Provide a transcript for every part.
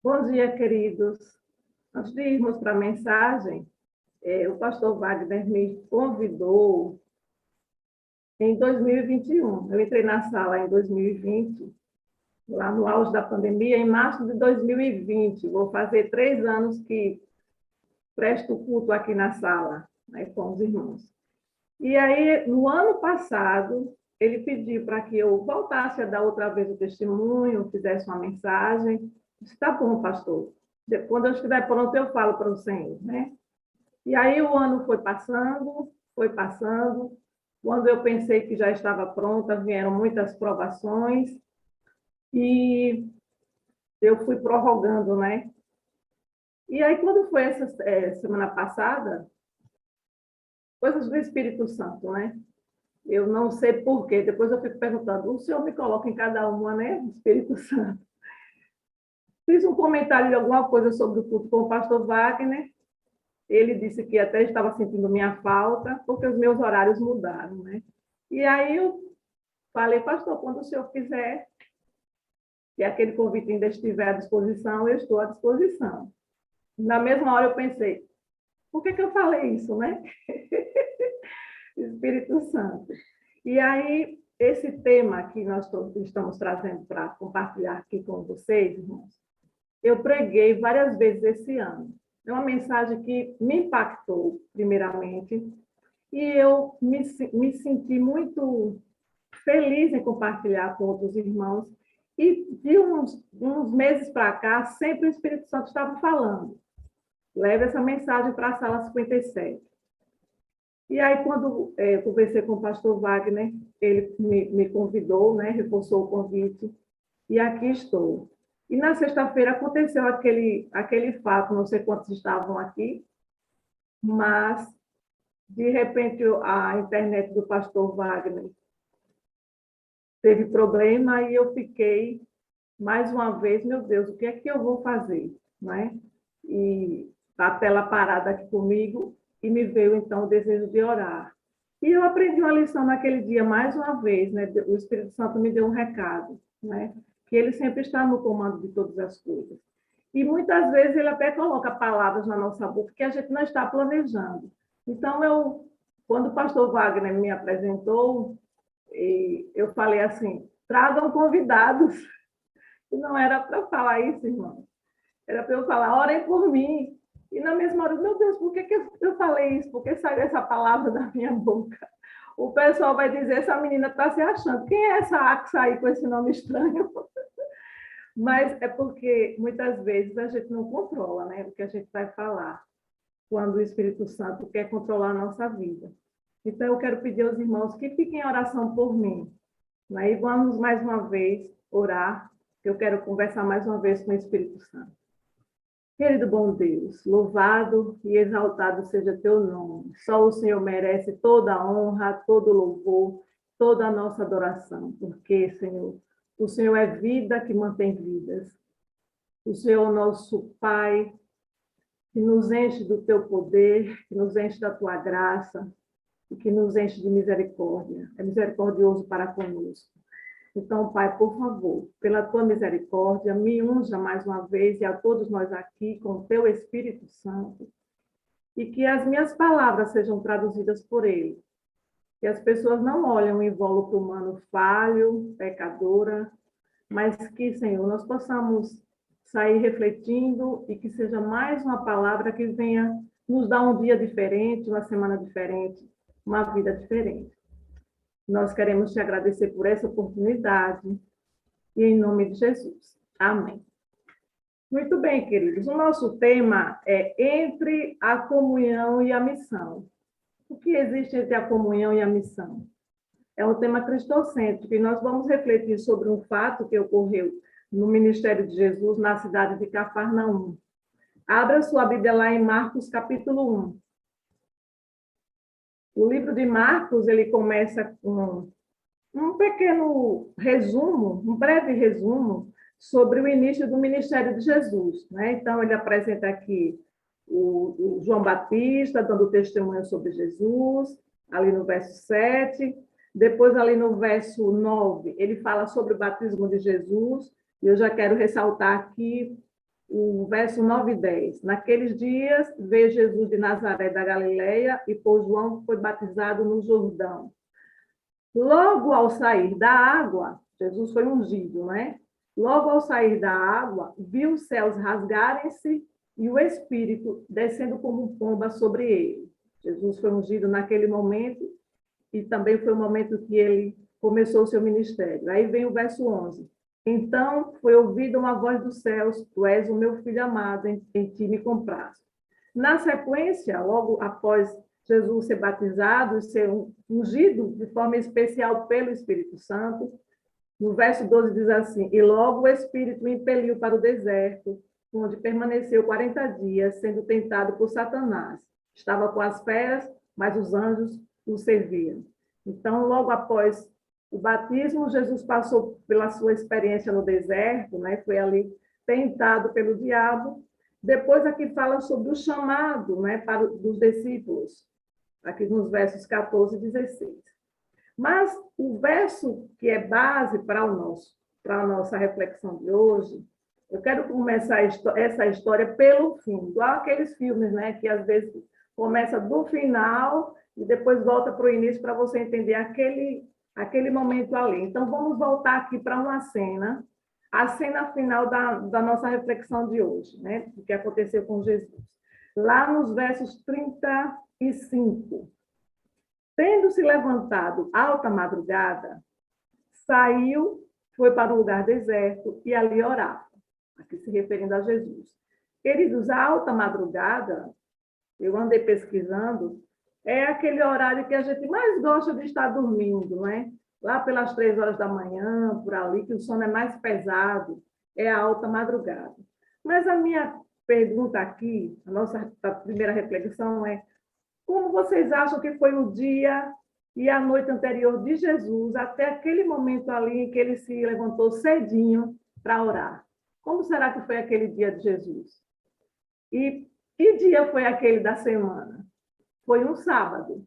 Bom dia, queridos. Antes de irmos para a mensagem, o pastor Wagner me convidou em 2021. Eu entrei na sala em 2020, lá no auge da pandemia, em março de 2020. Vou fazer 3 anos que presto culto aqui na sala, né, com os irmãos. E aí, no ano passado, ele pediu para que eu voltasse a dar outra vez o testemunho, fizesse uma mensagem. Disse, tá bom, pastor. Quando eu estiver pronto, eu falo para o Senhor, né? E aí o ano foi passando, foi passando. Quando eu pensei que já estava pronta, vieram muitas provações e eu fui prorrogando, né? E aí, quando foi essa semana passada, coisas do Espírito Santo, né? Eu não sei por quê, depois eu fico perguntando, o Senhor me coloca em cada uma, né? Espírito Santo. Fiz um comentário de alguma coisa sobre o culto com o pastor Wagner. Ele disse que até estava sentindo minha falta, porque os meus horários mudaram, né? E aí eu falei, pastor, quando o senhor quiser, que aquele convite ainda estiver à disposição, eu estou à disposição. Na mesma hora eu pensei, por que eu falei isso, né? Espírito Santo. E aí, esse tema que nós estamos trazendo para compartilhar aqui com vocês, irmãos, eu preguei várias vezes esse ano. É uma mensagem que me impactou, primeiramente, e eu me senti muito feliz em compartilhar com outros irmãos. E de uns meses para cá, sempre o Espírito Santo estava falando. Leve essa mensagem para a sala 57. E aí, quando eu conversei com o pastor Wagner, ele me convidou, né, reforçou o convite, e aqui estou. E na sexta-feira aconteceu aquele fato, não sei quantos estavam aqui, mas, de repente, a internet do pastor Wagner teve problema e eu fiquei, mais uma vez, meu Deus, o que é que eu vou fazer? Né? E a tela parada aqui comigo, e me veio, então, o desejo de orar. E eu aprendi uma lição naquele dia, mais uma vez, né? O Espírito Santo me deu um recado, né? Que ele sempre está no comando de todas as coisas. E muitas vezes ele até coloca palavras na nossa boca que a gente não está planejando. Então, quando o pastor Wagner me apresentou, eu falei assim, tragam convidados. E não era para falar isso, irmão. Era para eu falar, orem por mim. E na mesma hora, meu Deus, por que eu falei isso? Por que saiu essa palavra da minha boca? O pessoal vai dizer, essa menina está se achando. Quem é essa Axa aí com esse nome estranho? Mas é porque, muitas vezes, a gente não controla, né, o que a gente vai falar, quando o Espírito Santo quer controlar a nossa vida. Então, eu quero pedir aos irmãos que fiquem em oração por mim. Né? E vamos, mais uma vez, orar. Eu quero conversar mais uma vez com o Espírito Santo. Querido bom Deus, louvado e exaltado seja teu nome. Só o Senhor merece toda a honra, todo o louvor, toda a nossa adoração. Porque, Senhor, o Senhor é vida que mantém vidas. O Senhor é o nosso Pai, que nos enche do teu poder, que nos enche da tua graça e que nos enche de misericórdia. É misericordioso para conosco. Então, Pai, por favor, pela tua misericórdia, me unja mais uma vez e a todos nós aqui com o teu Espírito Santo e que as minhas palavras sejam traduzidas por ele. Que as pessoas não olhem o invólucro humano falho, pecadora, mas que, Senhor, nós possamos sair refletindo e que seja mais uma palavra que venha nos dar um dia diferente, uma semana diferente, uma vida diferente. Nós queremos te agradecer por essa oportunidade e em nome de Jesus. Amém. Muito bem, queridos. O nosso tema é entre a comunhão e a missão. O que existe entre a comunhão e a missão? É um tema cristocêntrico e nós vamos refletir sobre um fato que ocorreu no ministério de Jesus na cidade de Cafarnaum. Abra sua Bíblia lá em Marcos, capítulo 1. O livro de Marcos, ele começa com um pequeno resumo, um breve resumo sobre o início do ministério de Jesus. Né? Então, ele apresenta aqui o João Batista dando testemunho sobre Jesus, ali no verso 7. Depois, ali no verso 9, ele fala sobre o batismo de Jesus. E eu já quero ressaltar aqui o verso 9 e 10. Naqueles dias, veio Jesus de Nazaré da Galileia e por João foi batizado no Jordão. Logo ao sair da água, Jesus foi ungido, né? Logo ao sair da água, viu os céus rasgarem-se e o Espírito descendo como pomba sobre ele. Jesus foi ungido naquele momento e também foi o momento que ele começou o seu ministério. Aí vem o verso 11. Então foi ouvida uma voz dos céus: Tu és o meu filho amado, em ti me comprazo. Na sequência, logo após Jesus ser batizado e ser ungido de forma especial pelo Espírito Santo, no verso 12 diz assim: E logo o Espírito o impeliu para o deserto, onde permaneceu 40 dias, sendo tentado por Satanás. Estava com as feras, mas os anjos o serviam. Então, logo após o batismo, Jesus passou pela sua experiência no deserto, né? Foi ali tentado pelo diabo. Depois aqui fala sobre o chamado, né, para dos discípulos, aqui nos versos 14 e 16. Mas o verso que é base para a nossa reflexão de hoje, eu quero começar essa história pelo fim, igual aqueles filmes, né, que às vezes começa do final e depois volta para o início para você entender aquele momento ali. Então, vamos voltar aqui para uma cena, a cena final da nossa reflexão de hoje, né, do que aconteceu com Jesus. Lá nos versos 35. Tendo se levantado alta madrugada, saiu, foi para um lugar deserto e ali orava. Aqui se referindo a Jesus. Queridos, a alta madrugada, eu andei pesquisando, é aquele horário que a gente mais gosta de estar dormindo, não é? Lá pelas 3 horas da manhã, por ali, que o sono é mais pesado, é a alta madrugada. Mas a minha pergunta aqui, a primeira reflexão é: como vocês acham que foi o dia e a noite anterior de Jesus, até aquele momento ali em que ele se levantou cedinho para orar? Como será que foi aquele dia de Jesus? E que dia foi aquele da semana? Foi um sábado.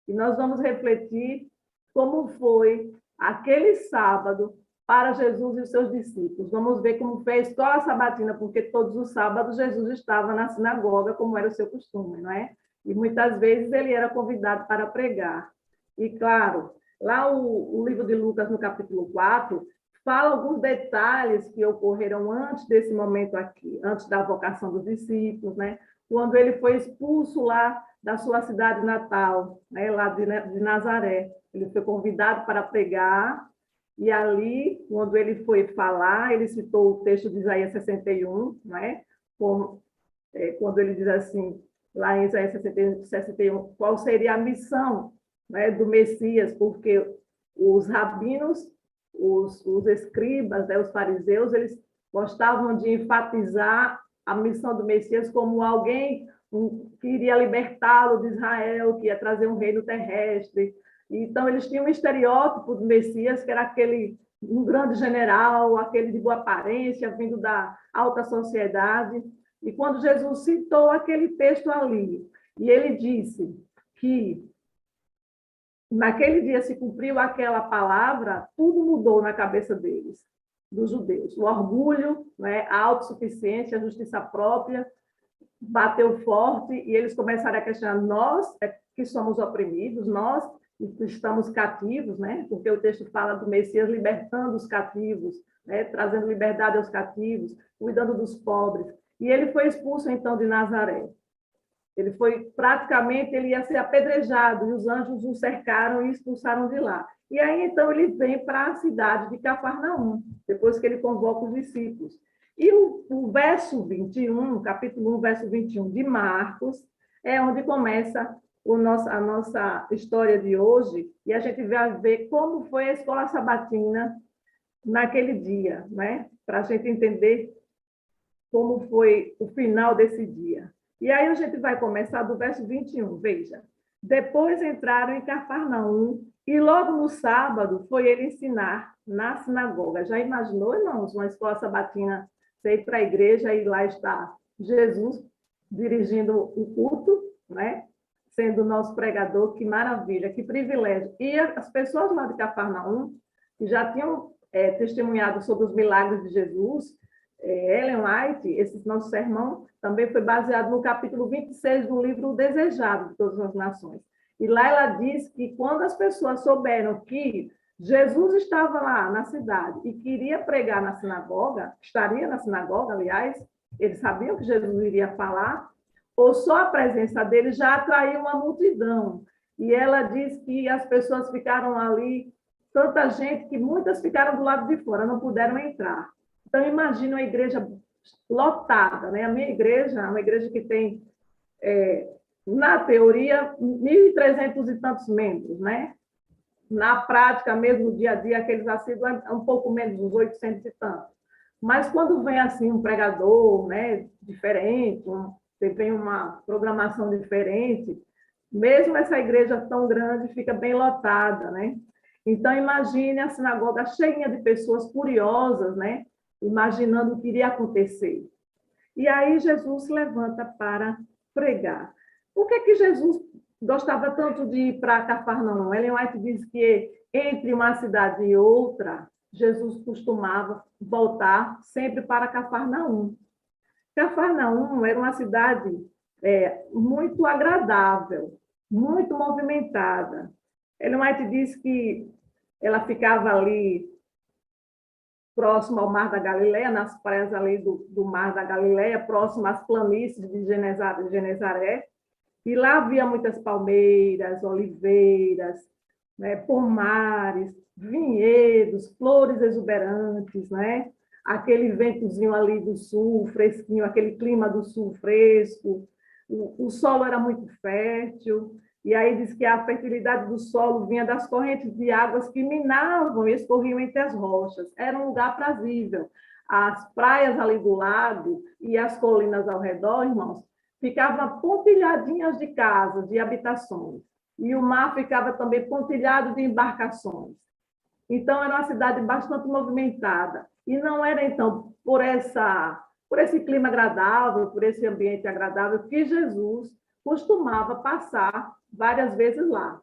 E nós vamos refletir como foi aquele sábado para Jesus e os seus discípulos. Vamos ver como foi a escola sabatina, porque todos os sábados Jesus estava na sinagoga, como era o seu costume, não é? E muitas vezes ele era convidado para pregar. E, claro, lá o livro de Lucas, no capítulo 4, fala alguns detalhes que ocorreram antes desse momento aqui, antes da vocação dos discípulos, né? Quando ele foi expulso lá da sua cidade natal, né? Lá de Nazaré. Ele foi convidado para pregar, e ali, quando ele foi falar, ele citou o texto de Isaías 61, né? Quando ele diz assim, lá em Isaías 61, qual seria a missão, né, do Messias, porque os rabinos, os escribas, né, os fariseus, eles gostavam de enfatizar a missão do Messias como alguém que iria libertá-lo de Israel, que ia trazer um reino terrestre. Então, eles tinham um estereótipo do Messias, que era um grande general, aquele de boa aparência, vindo da alta sociedade. E quando Jesus citou aquele texto ali, e ele disse que naquele dia se cumpriu aquela palavra, tudo mudou na cabeça deles, dos judeus. O orgulho, né, a autossuficiência, a justiça própria, bateu forte e eles começaram a questionar: nós que somos oprimidos, nós que estamos cativos, né? Porque o texto fala do Messias libertando os cativos, né? Trazendo liberdade aos cativos, cuidando dos pobres. E ele foi expulso, então, de Nazaré. Ele ia ser apedrejado, e os anjos o cercaram e expulsaram de lá. E aí, então, ele vem para a cidade de Cafarnaum, depois que ele convoca os discípulos. E o verso 21, capítulo 1, verso 21 de Marcos, é onde começa a nossa história de hoje, e a gente vai ver como foi a escola sabatina naquele dia, né? Para a gente entender como foi o final desse dia. E aí a gente vai começar do verso 21, veja. Depois entraram em Cafarnaum, e logo no sábado foi ele ensinar na sinagoga. Já imaginou, irmãos, uma escola sabatina, você ir para a igreja e lá está Jesus dirigindo o culto, né? Sendo o nosso pregador? Que maravilha, que privilégio. E as pessoas lá de Cafarnaum, que já tinham testemunhado sobre os milagres de Jesus, Ellen White, esse nosso sermão também foi baseado no capítulo 26 do livro O Desejado de Todas as Nações. E lá ela diz que quando as pessoas souberam que Jesus estava lá na cidade e queria pregar na sinagoga, estaria na sinagoga, aliás, eles sabiam que Jesus iria falar, ou só a presença dele já atraiu uma multidão. E ela diz que as pessoas ficaram ali, tanta gente que muitas ficaram do lado de fora, não puderam entrar. Então, imagina uma igreja lotada, né? A minha igreja é uma igreja que tem, na teoria, 1.300 e tantos membros, né? Na prática, mesmo no dia a dia, aqueles assíduos é um pouco menos, uns 800 e tantos. Mas quando vem assim um pregador, né, diferente, vem uma programação diferente, mesmo essa igreja tão grande fica bem lotada, né? Então imagine a sinagoga cheia de pessoas curiosas, né, imaginando o que iria acontecer. E aí Jesus se levanta para pregar. Por que Jesus gostava tanto de ir para Cafarnaum? Ellen White diz que entre uma cidade e outra, Jesus costumava voltar sempre para Cafarnaum. Cafarnaum era uma cidade muito agradável, muito movimentada. Ellen White diz que ela ficava ali próximo ao Mar da Galileia, nas praias ali do Mar da Galileia, próximo às planícies de Genezaré, e lá havia muitas palmeiras, oliveiras, né, pomares, vinhedos, flores exuberantes, né? Aquele ventozinho ali do sul, fresquinho, aquele clima do sul fresco, o solo era muito fértil, e aí diz que a fertilidade do solo vinha das correntes de águas que minavam e escorriam entre as rochas. Era um lugar prazível. As praias ali do lago e as colinas ao redor, irmãos, ficavam pontilhadinhas de casas, de habitações. E o mar ficava também pontilhado de embarcações. Então, era uma cidade bastante movimentada. E não era, então, por esse clima agradável, por esse ambiente agradável, que Jesus costumava passar várias vezes lá.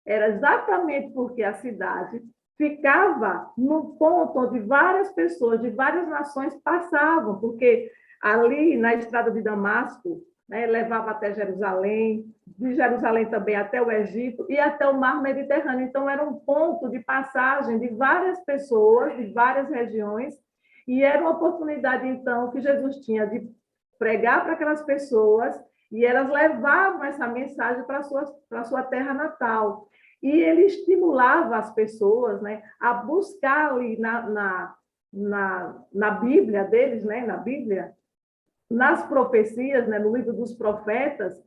Era exatamente porque a cidade ficava no ponto onde várias pessoas de várias nações passavam, porque ali na estrada de Damasco, né, levava até Jerusalém, de Jerusalém também até o Egito e até o mar Mediterrâneo. Então, era um ponto de passagem de várias pessoas, de várias regiões, e era uma oportunidade, então, que Jesus tinha de pregar para aquelas pessoas e elas levavam essa mensagem para a sua terra natal. E ele estimulava as pessoas, né, a buscar ali na Bíblia deles, né, na Bíblia, nas profecias, né, no livro dos profetas,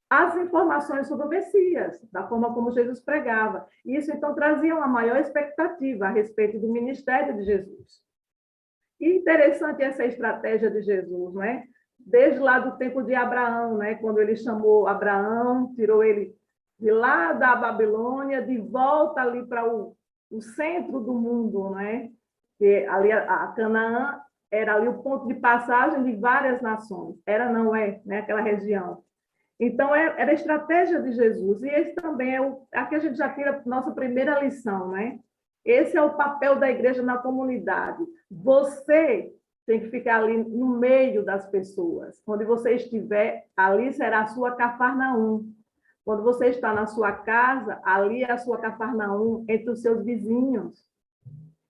as informações sobre o Messias, da forma como Jesus pregava. Isso, então, trazia uma maior expectativa a respeito do ministério de Jesus. E interessante essa estratégia de Jesus, né? Desde lá do tempo de Abraão, né? Quando ele chamou Abraão, tirou ele de lá da Babilônia, de volta ali para o centro do mundo, né? Que ali a Canaã era ali o ponto de passagem de várias nações. Era, não é, né? Aquela região. Então, era a estratégia de Jesus. E esse também aqui a gente já tira a nossa primeira lição, né? Esse é o papel da igreja na comunidade. Você tem que ficar ali no meio das pessoas. Onde você estiver, ali será a sua Cafarnaum. Quando você está na sua casa, ali é a sua Cafarnaum, entre os seus vizinhos.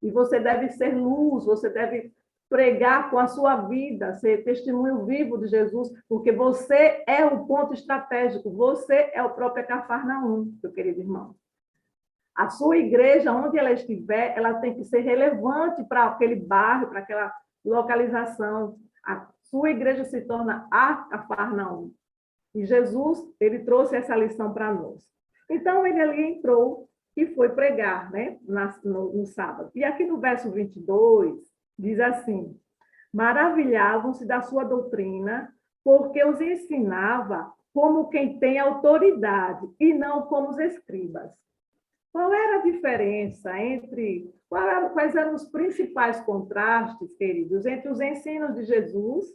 E você deve ser luz, você deve pregar com a sua vida, ser testemunho vivo de Jesus, porque você é o ponto estratégico, você é o próprio Cafarnaum, meu querido irmão. A sua igreja, onde ela estiver, ela tem que ser relevante para aquele bairro, para aquela localização. A sua igreja se torna a Cafarnaum. E Jesus, ele trouxe essa lição para nós. Então, ele ali entrou e foi pregar, né, no sábado. E aqui no verso 22, diz assim: maravilhavam-se da sua doutrina, porque os ensinava como quem tem autoridade, e não como os escribas. Qual era a diferença entre... Quais eram os principais contrastes, queridos, entre os ensinos de Jesus,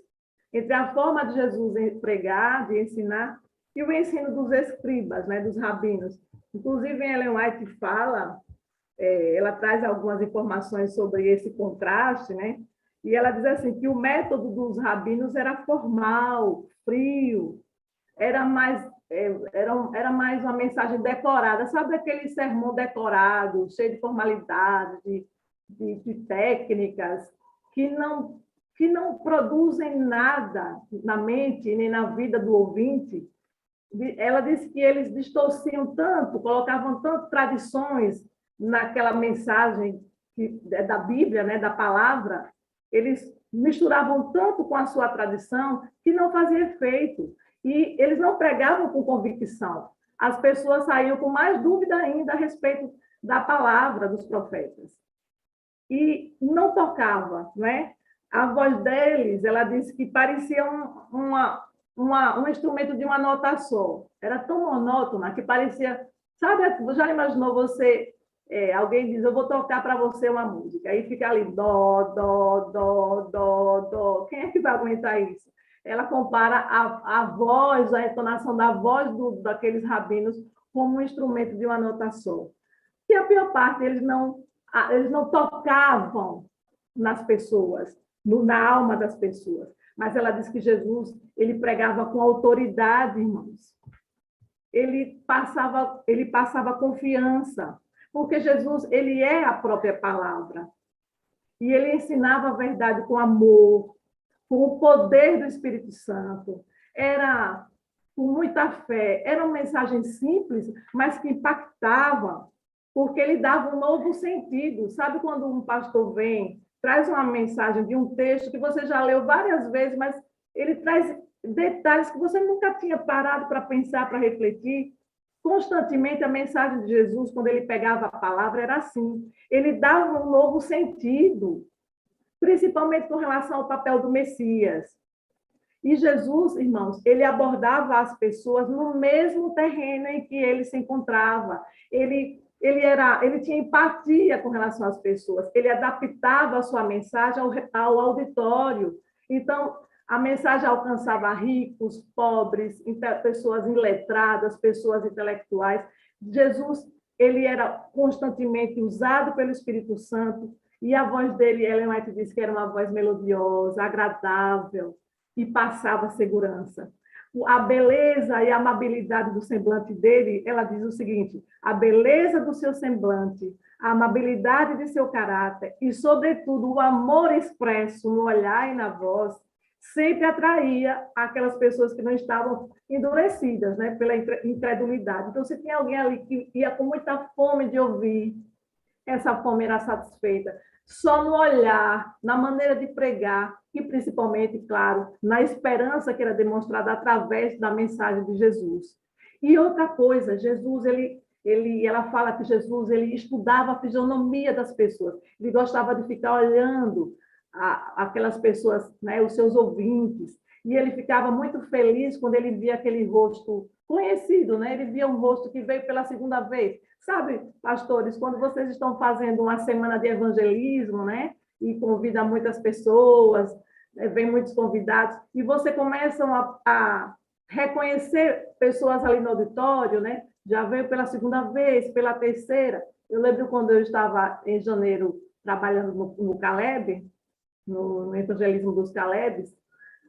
entre a forma de Jesus pregar, de ensinar, e o ensino dos escribas, né, dos rabinos? Inclusive, Ellen White fala, ela traz algumas informações sobre esse contraste, né? E ela diz assim, que o método dos rabinos era formal, frio, era mais, era mais uma mensagem decorada, sabe aquele sermão decorado, cheio de formalidade, de técnicas, que não, que não produzem nada na mente nem na vida do ouvinte. Ela disse que eles distorciam tanto, colocavam tanto tradições naquela mensagem da Bíblia, né, da palavra, eles misturavam tanto com a sua tradição que não fazia efeito. E eles não pregavam com convicção. As pessoas saíam com mais dúvida ainda a respeito da palavra dos profetas. E não tocava, não é? A voz deles, ela disse que parecia um instrumento de uma nota só. Era tão monótona que parecia... Sabe, já imaginou você... alguém diz, eu vou tocar para você uma música. Aí fica ali, dó, dó, dó, dó, dó. Quem é que vai aguentar isso? Ela compara a voz, a entonação da voz daqueles rabinos como um instrumento de uma nota só. E a pior parte, eles não tocavam nas pessoas, na alma das pessoas. Mas ela diz que Jesus, ele pregava com autoridade, irmãos. Ele passava confiança, porque Jesus, ele é a própria palavra. E ele ensinava a verdade com amor, com o poder do Espírito Santo. Era com muita fé. Era uma mensagem simples, mas que impactava, porque ele dava um novo sentido. Sabe quando um pastor vem, traz uma mensagem de um texto que você já leu várias vezes, mas ele traz detalhes que você nunca tinha parado para pensar, para refletir? Constantemente a mensagem de Jesus, quando ele pegava a palavra, era assim. Ele dava um novo sentido, principalmente com relação ao papel do Messias. E Jesus, irmãos, ele abordava as pessoas no mesmo terreno em que ele se encontrava. Ele tinha empatia com relação às pessoas. Ele adaptava a sua mensagem ao auditório. Então, a mensagem alcançava ricos, pobres, pessoas iletradas, pessoas intelectuais. Jesus, ele era constantemente usado pelo Espírito Santo, e a voz dele, Ellen White disse que era uma voz melodiosa, agradável, e passava segurança. A beleza e a amabilidade do semblante dele, ela diz o seguinte: a beleza do seu semblante, a amabilidade de seu caráter e, sobretudo, o amor expresso no olhar e na voz, sempre atraía aquelas pessoas que não estavam endurecidas, né, pela incredulidade. Então, se tinha alguém ali que ia com muita fome de ouvir, essa fome era satisfeita só no olhar, na maneira de pregar e, principalmente, claro, na esperança que era demonstrada através da mensagem de Jesus. E outra coisa, Jesus, ela fala que Jesus, ele estudava a fisionomia das pessoas. Ele gostava de ficar olhando aquelas pessoas, né, os seus ouvintes. E ele ficava muito feliz quando ele via aquele rosto conhecido, né? Ele via um rosto que veio pela segunda vez. Sabe, pastores, quando vocês estão fazendo uma semana de evangelismo, né? E convida muitas pessoas, vem muitos convidados, e você começa a reconhecer pessoas ali no auditório, né? Já veio pela segunda vez, pela terceira. Eu lembro quando eu estava em janeiro trabalhando no Caleb, no evangelismo dos Calebs,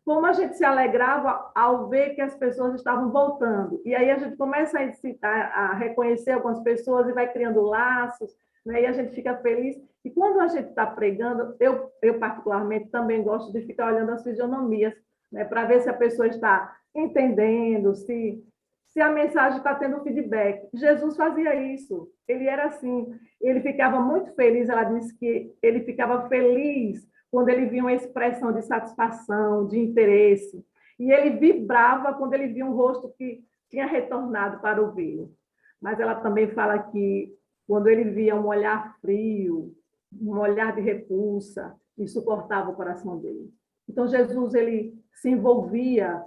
como a gente se alegrava ao ver que as pessoas estavam voltando. E aí a gente começa a reconhecer algumas pessoas e vai criando laços, né? E a gente fica feliz. E quando a gente está pregando, eu particularmente também gosto de ficar olhando as fisionomias, né? Para ver se a pessoa está entendendo, se a mensagem está tendo feedback. Jesus fazia isso, ele era assim, ele ficava muito feliz, ela disse que ele ficava feliz quando ele via uma expressão de satisfação, de interesse, e ele vibrava quando ele via um rosto que tinha retornado para ouvi-lo. Mas ela também fala que quando ele via um olhar frio, um olhar de repulsa, isso cortava o coração dele. Então, Jesus, ele se envolvia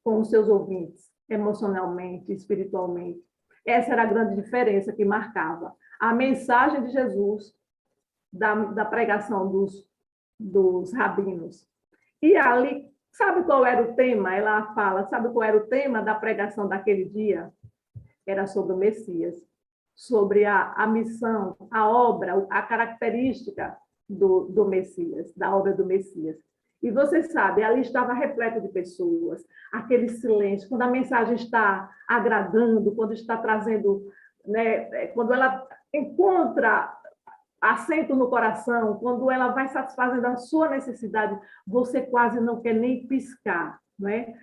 com os seus ouvintes, emocionalmente, espiritualmente. Essa era a grande diferença que marcava a mensagem de Jesus da pregação dos rabinos. E ali, sabe qual era o tema? Ela fala, sabe qual era o tema da pregação daquele dia? Era sobre o Messias, sobre a missão, a obra, a característica do Messias, da obra do Messias. E você sabe, ali estava repleto de pessoas, aquele silêncio, quando a mensagem está agradando, quando está trazendo, né, quando ela encontra assento no coração, quando ela vai satisfazendo a sua necessidade, você quase não quer nem piscar, né?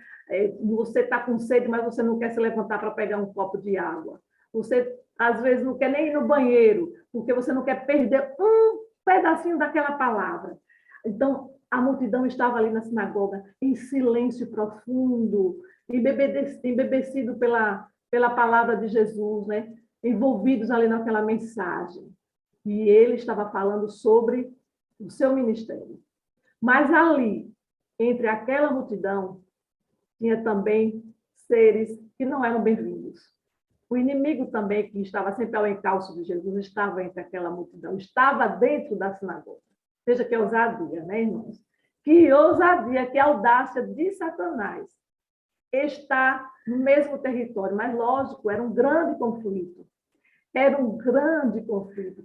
Você está com sede, mas você não quer se levantar para pegar um copo de água. Você, às vezes, não quer nem ir no banheiro, porque você não quer perder um pedacinho daquela palavra. Então, a multidão estava ali na sinagoga, em silêncio profundo, embebecido pela palavra de Jesus, né? Envolvidos ali naquela mensagem. E ele estava falando sobre o seu ministério. Mas ali, entre aquela multidão, tinha também seres que não eram bem-vindos. O inimigo também, que estava sempre ao encalço de Jesus, estava entre aquela multidão, estava dentro da sinagoga. Veja que ousadia, né, irmãos? Que ousadia, que audácia de Satanás está no mesmo território. Mas, lógico, era um grande conflito. Era um grande conflito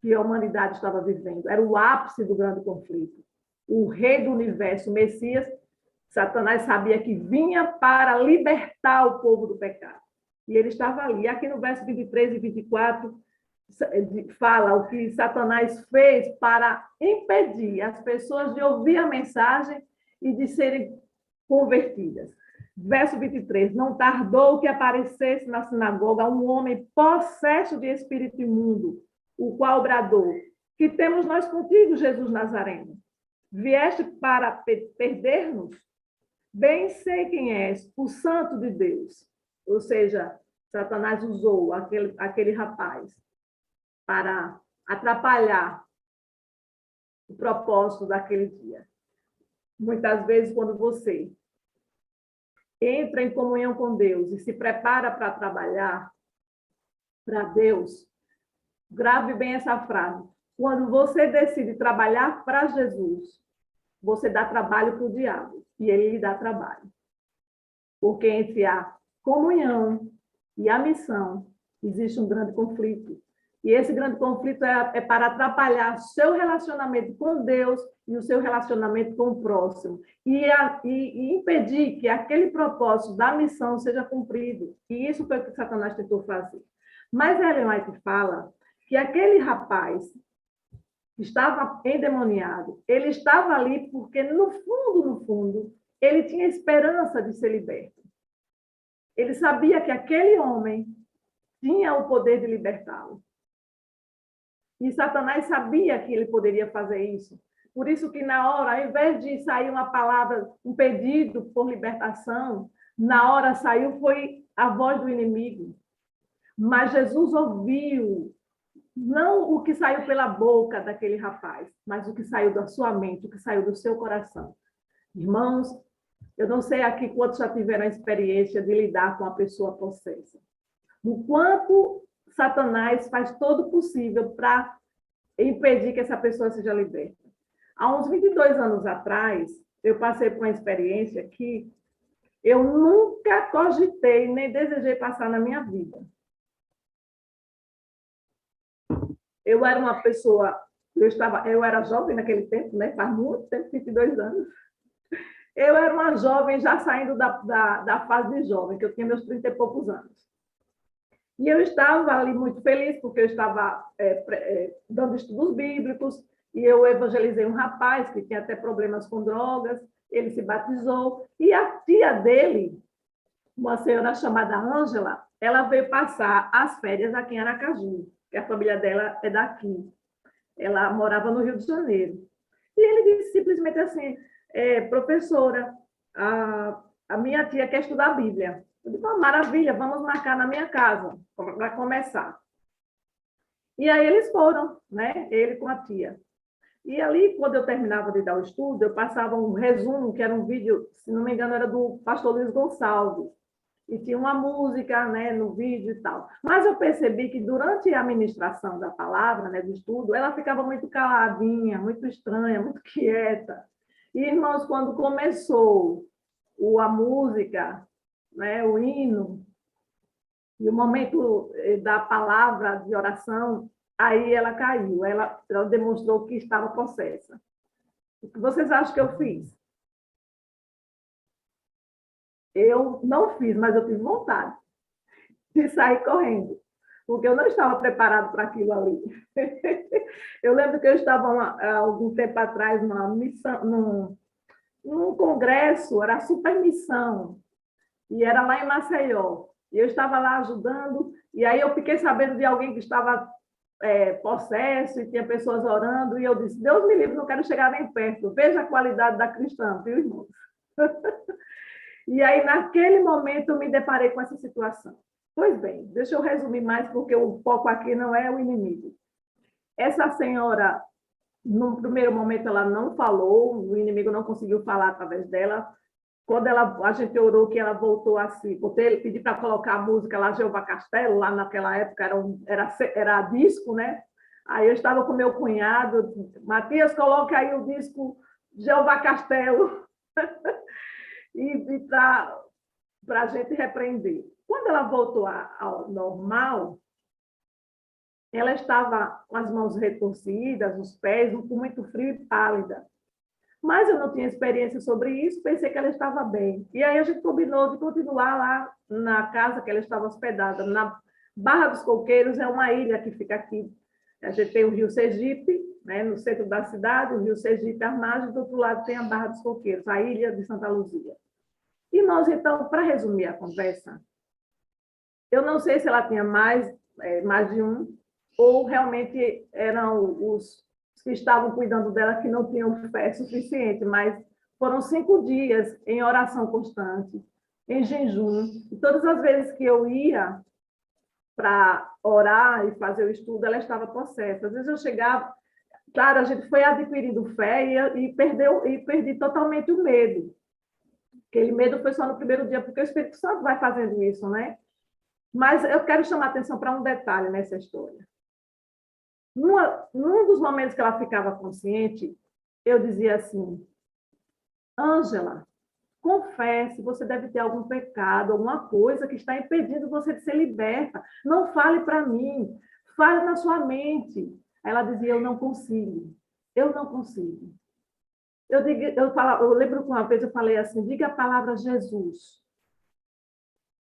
que a humanidade estava vivendo. Era o ápice do grande conflito. O rei do universo, o Messias, Satanás sabia que vinha para libertar o povo do pecado. E ele estava ali. Aqui no verso 23 e 24, fala o que Satanás fez para impedir as pessoas de ouvir a mensagem e de serem convertidas. Verso 23, não tardou que aparecesse na sinagoga um homem possesso de espírito imundo, o qual bradou: que temos nós contigo, Jesus Nazareno? Vieste para perder-nos? Bem sei quem és, o Santo de Deus. Ou seja, Satanás usou aquele rapaz para atrapalhar o propósito daquele dia. Muitas vezes, quando você entra em comunhão com Deus e se prepara para trabalhar para Deus, grave bem essa frase. Quando você decide trabalhar para Jesus, você dá trabalho para o diabo e ele lhe dá trabalho. Porque entre a comunhão e a missão existe um grande conflito. E esse grande conflito é para atrapalhar o seu relacionamento com Deus e o seu relacionamento com o próximo. E impedir que aquele propósito da missão seja cumprido. E isso foi o que Satanás tentou fazer. Mas Ellen White fala que aquele rapaz que estava endemoniado, ele estava ali porque, no fundo, ele tinha esperança de ser liberto. Ele sabia que aquele homem tinha o poder de libertá-lo. E Satanás sabia que ele poderia fazer isso. Por isso que na hora, ao invés de sair uma palavra, um pedido por libertação, na hora saiu foi a voz do inimigo. Mas Jesus ouviu, não o que saiu pela boca daquele rapaz, mas o que saiu da sua mente, o que saiu do seu coração. Irmãos, eu não sei aqui quantos já tiveram a experiência de lidar com a pessoa possessa. O quanto Satanás faz todo o possível para impedir que essa pessoa seja liberta. Há uns 22 anos atrás, eu passei por uma experiência que eu nunca cogitei nem desejei passar na minha vida. Eu era uma pessoa, eu era jovem naquele tempo, né? Faz muito tempo, 22 anos. Eu era uma jovem já saindo da fase de jovem, que eu tinha meus 30 e poucos anos. E eu estava ali muito feliz, porque eu estava dando estudos bíblicos, e eu evangelizei um rapaz que tinha até problemas com drogas, ele se batizou, e a tia dele, uma senhora chamada Ângela, ela veio passar as férias aqui em Aracaju, que a família dela é daqui. Ela morava no Rio de Janeiro. E ele disse simplesmente assim: professora, a minha tia quer estudar a Bíblia. Eu disse: maravilha, vamos marcar na minha casa, para começar. E aí eles foram, né? Ele com a tia. E ali, quando eu terminava de dar o estudo, eu passava um resumo, que era um vídeo, se não me engano, era do pastor Luiz Gonçalves. E tinha uma música, né, no vídeo e tal. Mas eu percebi que durante a ministração da palavra, né, do estudo, ela ficava muito caladinha, muito estranha, muito quieta. E, irmãos, quando começou a música, né, o hino, e o momento da palavra de oração, Aí ela caiu, ela demonstrou que estava possessa. O que vocês acham que eu fiz? Eu não fiz, mas eu tive vontade de sair correndo, porque eu não estava preparado para aquilo ali. Eu lembro que eu estava há algum tempo atrás numa missão, num congresso, era super missão, e era lá em Maceió. E eu estava lá ajudando, e aí eu fiquei sabendo de alguém que estava possesso e tinha pessoas orando, e eu disse, Deus me livre, não quero chegar nem perto. Veja a qualidade da cristã, viu, irmãos? E aí, naquele momento, eu me deparei com essa situação. Pois bem, deixa eu resumir mais, porque o foco aqui não é o inimigo. Essa senhora, no primeiro momento, ela não falou, o inimigo não conseguiu falar através dela. Quando a gente orou, que ela voltou assim, pedi para colocar a música lá, Jeová Castelo, lá naquela época era disco, né? Aí eu estava com meu cunhado, Matias, coloca aí o disco Jeová Castelo, e para a gente repreender. Quando ela voltou ao normal, ela estava com as mãos retorcidas, os pés, com muito frio e pálida. Mas eu não tinha experiência sobre isso, pensei que ela estava bem. E aí a gente combinou de continuar lá na casa que ela estava hospedada, na Barra dos Coqueiros, é uma ilha que fica aqui. A gente tem o Rio Sergipe, né, no centro da cidade, o Rio Sergipe, as margens, do outro lado tem a Barra dos Coqueiros, a ilha de Santa Luzia. E nós, então, para resumir a conversa, eu não sei se ela tinha mais de um, ou realmente eram os que estavam cuidando dela que não tinham fé suficiente, mas foram 5 dias em oração constante, em jejum. E todas as vezes que eu ia para orar e fazer o estudo, ela estava possessa. Às vezes eu chegava, claro, a gente foi adquirindo fé e perdi totalmente o medo. Aquele medo foi só no primeiro dia, porque o Espírito Santo vai fazendo isso, né? Mas eu quero chamar a atenção para um detalhe nessa história. Num dos momentos que ela ficava consciente, eu dizia assim, Ângela, confesse, você deve ter algum pecado, alguma coisa que está impedindo você de ser liberta. Não fale para mim, fale na sua mente. Ela dizia, eu não consigo, eu não consigo. Eu lembro que uma vez eu falei assim, diga a palavra Jesus.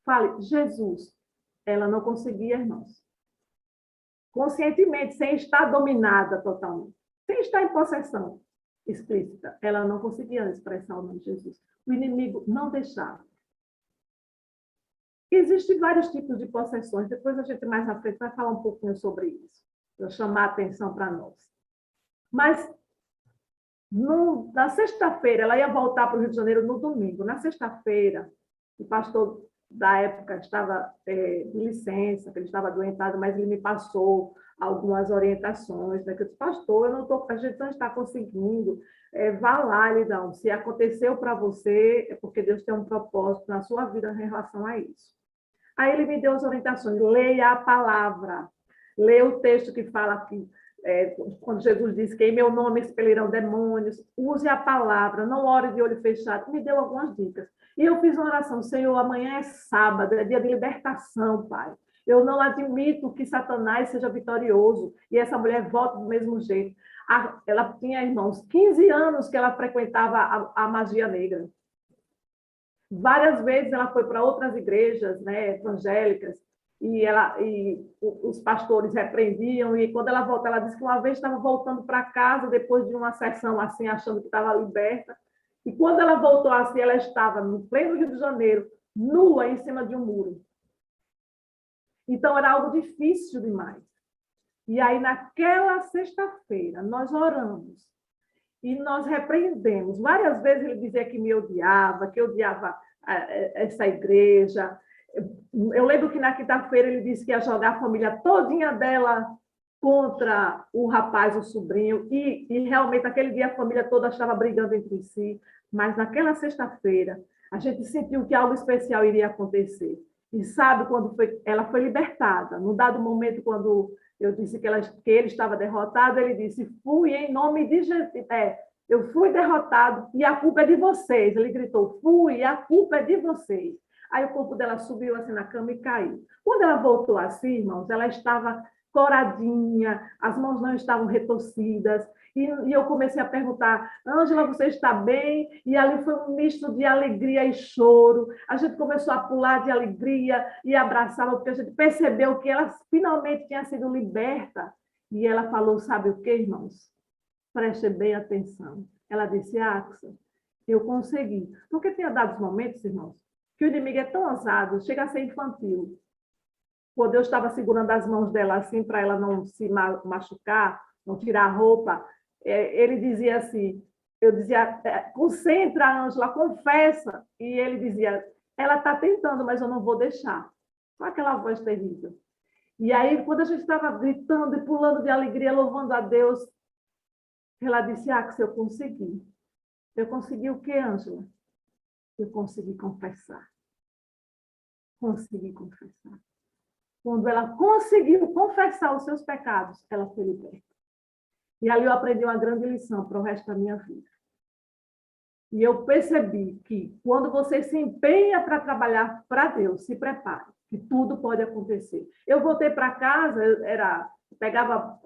Fale, Jesus. Ela não conseguia, irmãos. Conscientemente, sem estar dominada totalmente, sem estar em possessão explícita, ela não conseguia expressar o nome de Jesus. O inimigo não deixava. Existem vários tipos de possessões, depois a gente mais na frente vai falar um pouquinho sobre isso, para chamar a atenção para nós. Mas na sexta-feira, ela ia voltar para o Rio de Janeiro no domingo. Na sexta-feira, o pastor da época estava de licença, que ele estava adoentado, mas ele me passou algumas orientações, né? Que eu disse, pastor, a gente não está conseguindo, vá lá, Lidão, se aconteceu para você, é porque Deus tem um propósito na sua vida em relação a isso. Aí ele me deu as orientações, leia a palavra, leia o texto que fala que quando Jesus disse que em meu nome expelirão demônios, use a palavra, não ore de olho fechado, me deu algumas dicas. E eu fiz uma oração, Senhor, amanhã é sábado, é dia de libertação, Pai. Eu não admito que Satanás seja vitorioso e essa mulher volte do mesmo jeito. Ela tinha, irmãos, 15 anos que ela frequentava a magia negra. Várias vezes ela foi para outras igrejas, né, evangélicas, e os pastores repreendiam, e quando ela volta, ela disse que uma vez estava voltando para casa, depois de uma sessão assim, achando que estava liberta, e quando ela voltou assim, ela estava no pleno Rio de Janeiro, nua, em cima de um muro. Então, era algo difícil demais. E aí, naquela sexta-feira, nós oramos, e nós repreendemos. Várias vezes ele dizia que me odiava, que odiava essa igreja. Eu lembro que na quinta-feira ele disse que ia jogar a família todinha dela contra o rapaz, o sobrinho, e realmente aquele dia a família toda estava brigando entre si, mas naquela sexta-feira a gente sentiu que algo especial iria acontecer. E sabe quando ela foi libertada? Num dado momento, quando eu disse que ele estava derrotado, ele disse, fui em nome de Jesus. Eu fui derrotado e a culpa é de vocês. Ele gritou, fui e a culpa é de vocês. Aí o corpo dela subiu assim na cama e caiu. Quando ela voltou assim, irmãos, ela estava coradinha, as mãos não estavam retorcidas. E eu comecei a perguntar, Ângela, você está bem? E ali foi um misto de alegria e choro. A gente começou a pular de alegria e abraçá-la, porque a gente percebeu que ela finalmente tinha sido liberta. E ela falou, sabe o que, irmãos? Preste bem atenção. Ela disse, Axel, eu consegui. Porque tinha dados momentos, irmãos, que o inimigo é tão ousado, chega a ser infantil. Quando eu estava segurando as mãos dela assim, para ela não se machucar, não tirar a roupa, ele dizia assim, eu dizia, concentra, Ângela, confessa. E ele dizia, ela está tentando, mas eu não vou deixar. Com aquela voz terrível. E aí, quando a gente estava gritando e pulando de alegria, louvando a Deus, ela disse, Axel, eu consegui. Eu consegui o quê, Ângela? Eu consegui confessar. Consegui confessar. Quando ela conseguiu confessar os seus pecados, ela foi liberta. E ali eu aprendi uma grande lição para o resto da minha vida. E eu percebi que quando você se empenha para trabalhar para Deus, se prepare, que tudo pode acontecer. Eu voltei para casa, pegava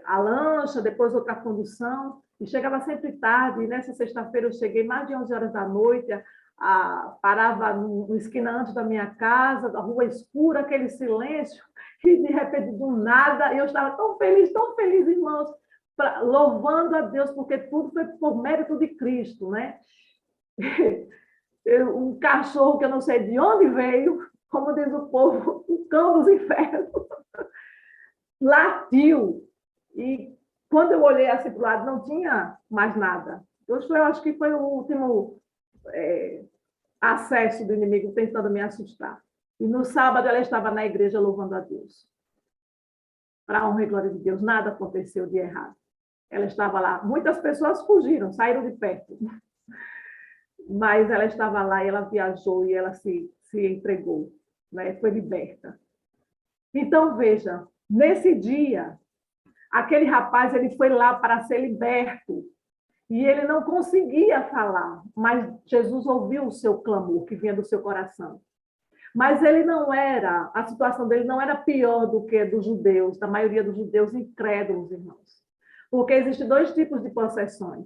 a lancha, depois outra condução, e chegava sempre tarde. E nessa sexta-feira eu cheguei mais de 11 horas da noite, parava no esquina antes da minha casa, da rua escura, aquele silêncio, e de repente, do nada, eu estava tão feliz, irmãos, louvando a Deus, porque tudo foi por mérito de Cristo, né? Um cachorro que eu não sei de onde veio, como diz o povo, o cão dos infernos, latiu. E quando eu olhei assim para o lado, não tinha mais nada. Eu acho que foi o último acesso do inimigo tentando me assustar. E no sábado ela estava na igreja louvando a Deus. Para a honra e glória de Deus, nada aconteceu de errado. Ela estava lá. Muitas pessoas fugiram, saíram de perto. Mas ela estava lá e ela viajou e ela se entregou, né? Foi liberta. Então, veja, nesse dia, aquele rapaz ele foi lá para ser liberto e ele não conseguia falar, mas Jesus ouviu o seu clamor que vinha do seu coração. Mas ele não era, a situação dele não era pior do que a dos judeus, da maioria dos judeus incrédulos, irmãos. Porque existem dois tipos de possessões.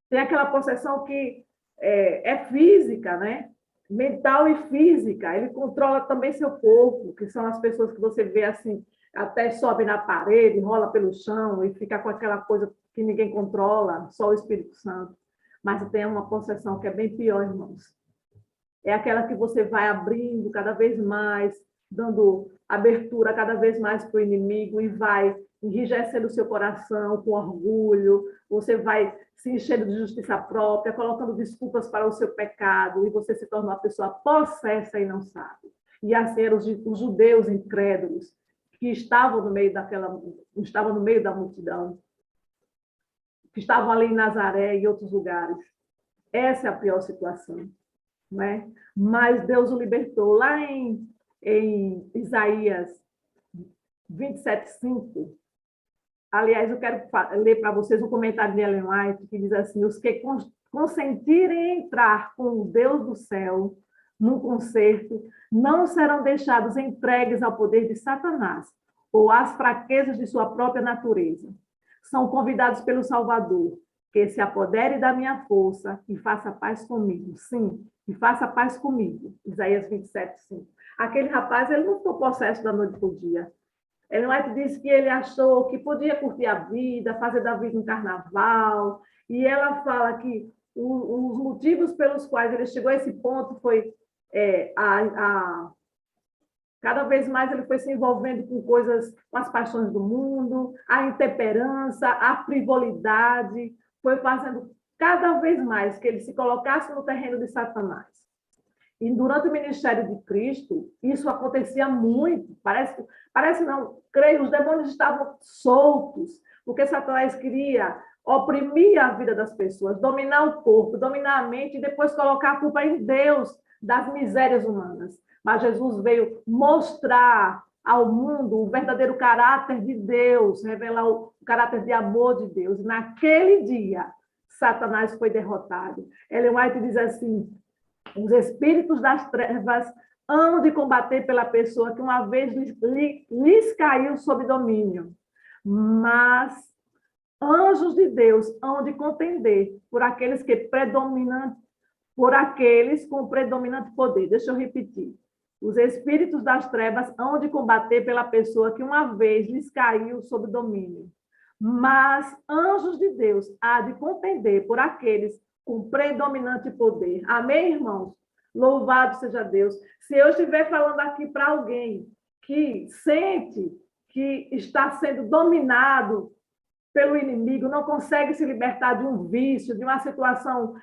Tem aquela possessão que é física, né? Mental e física. Ele controla também seu corpo, que são as pessoas que você vê assim, até sobe na parede, rola pelo chão e fica com aquela coisa que ninguém controla, só o Espírito Santo. Mas tem uma possessão que é bem pior, irmãos. É aquela que você vai abrindo cada vez mais, dando abertura cada vez mais para o inimigo e vai enrijecendo o seu coração com orgulho, você vai se enchendo de justiça própria, colocando desculpas para o seu pecado, e você se torna uma pessoa possessa e não sabe. E assim eram os judeus incrédulos, que estavam no meio da multidão, que estavam ali em Nazaré e outros lugares. Essa é a pior situação. Né? Mas Deus o libertou. Lá em Isaías 27:5, aliás, eu quero ler para vocês um comentário de Ellen White, que diz assim, os que consentirem entrar com o Deus do céu no concerto, não serão deixados entregues ao poder de Satanás ou às fraquezas de sua própria natureza. São convidados pelo Salvador, que se apodere da minha força e faça paz comigo. Sim, e faça paz comigo. Isaías 27:5. Aquele rapaz, ele não ficou possesso da noite para o dia. Ellen White disse que ele achou que podia curtir a vida, fazer da vida um carnaval, e ela fala que os motivos pelos quais ele chegou a esse ponto foi cada vez mais ele foi se envolvendo com coisas, com as paixões do mundo, a intemperança, a frivolidade, foi fazendo cada vez mais que ele se colocasse no terreno de Satanás. E durante o ministério de Cristo, isso acontecia muito. Parece não, creio, os demônios estavam soltos, porque Satanás queria oprimir a vida das pessoas, dominar o corpo, dominar a mente e depois colocar a culpa em Deus das misérias humanas. Mas Jesus veio mostrar ao mundo o verdadeiro caráter de Deus, revelar o caráter de amor de Deus. Naquele dia, Satanás foi derrotado. Ellen White diz assim, os espíritos das trevas hão de combater pela pessoa que uma vez lhes caiu sob domínio. Mas anjos de Deus hão de contender por aqueles por aqueles com predominante poder. Deixa eu repetir. Os espíritos das trevas hão de combater pela pessoa que uma vez lhes caiu sob domínio. Mas anjos de Deus há de contender por aqueles com predominante poder. Amém, irmãos? Louvado seja Deus. Se eu estiver falando aqui para alguém que sente que está sendo dominado pelo inimigo, não consegue se libertar de um vício, de uma situação,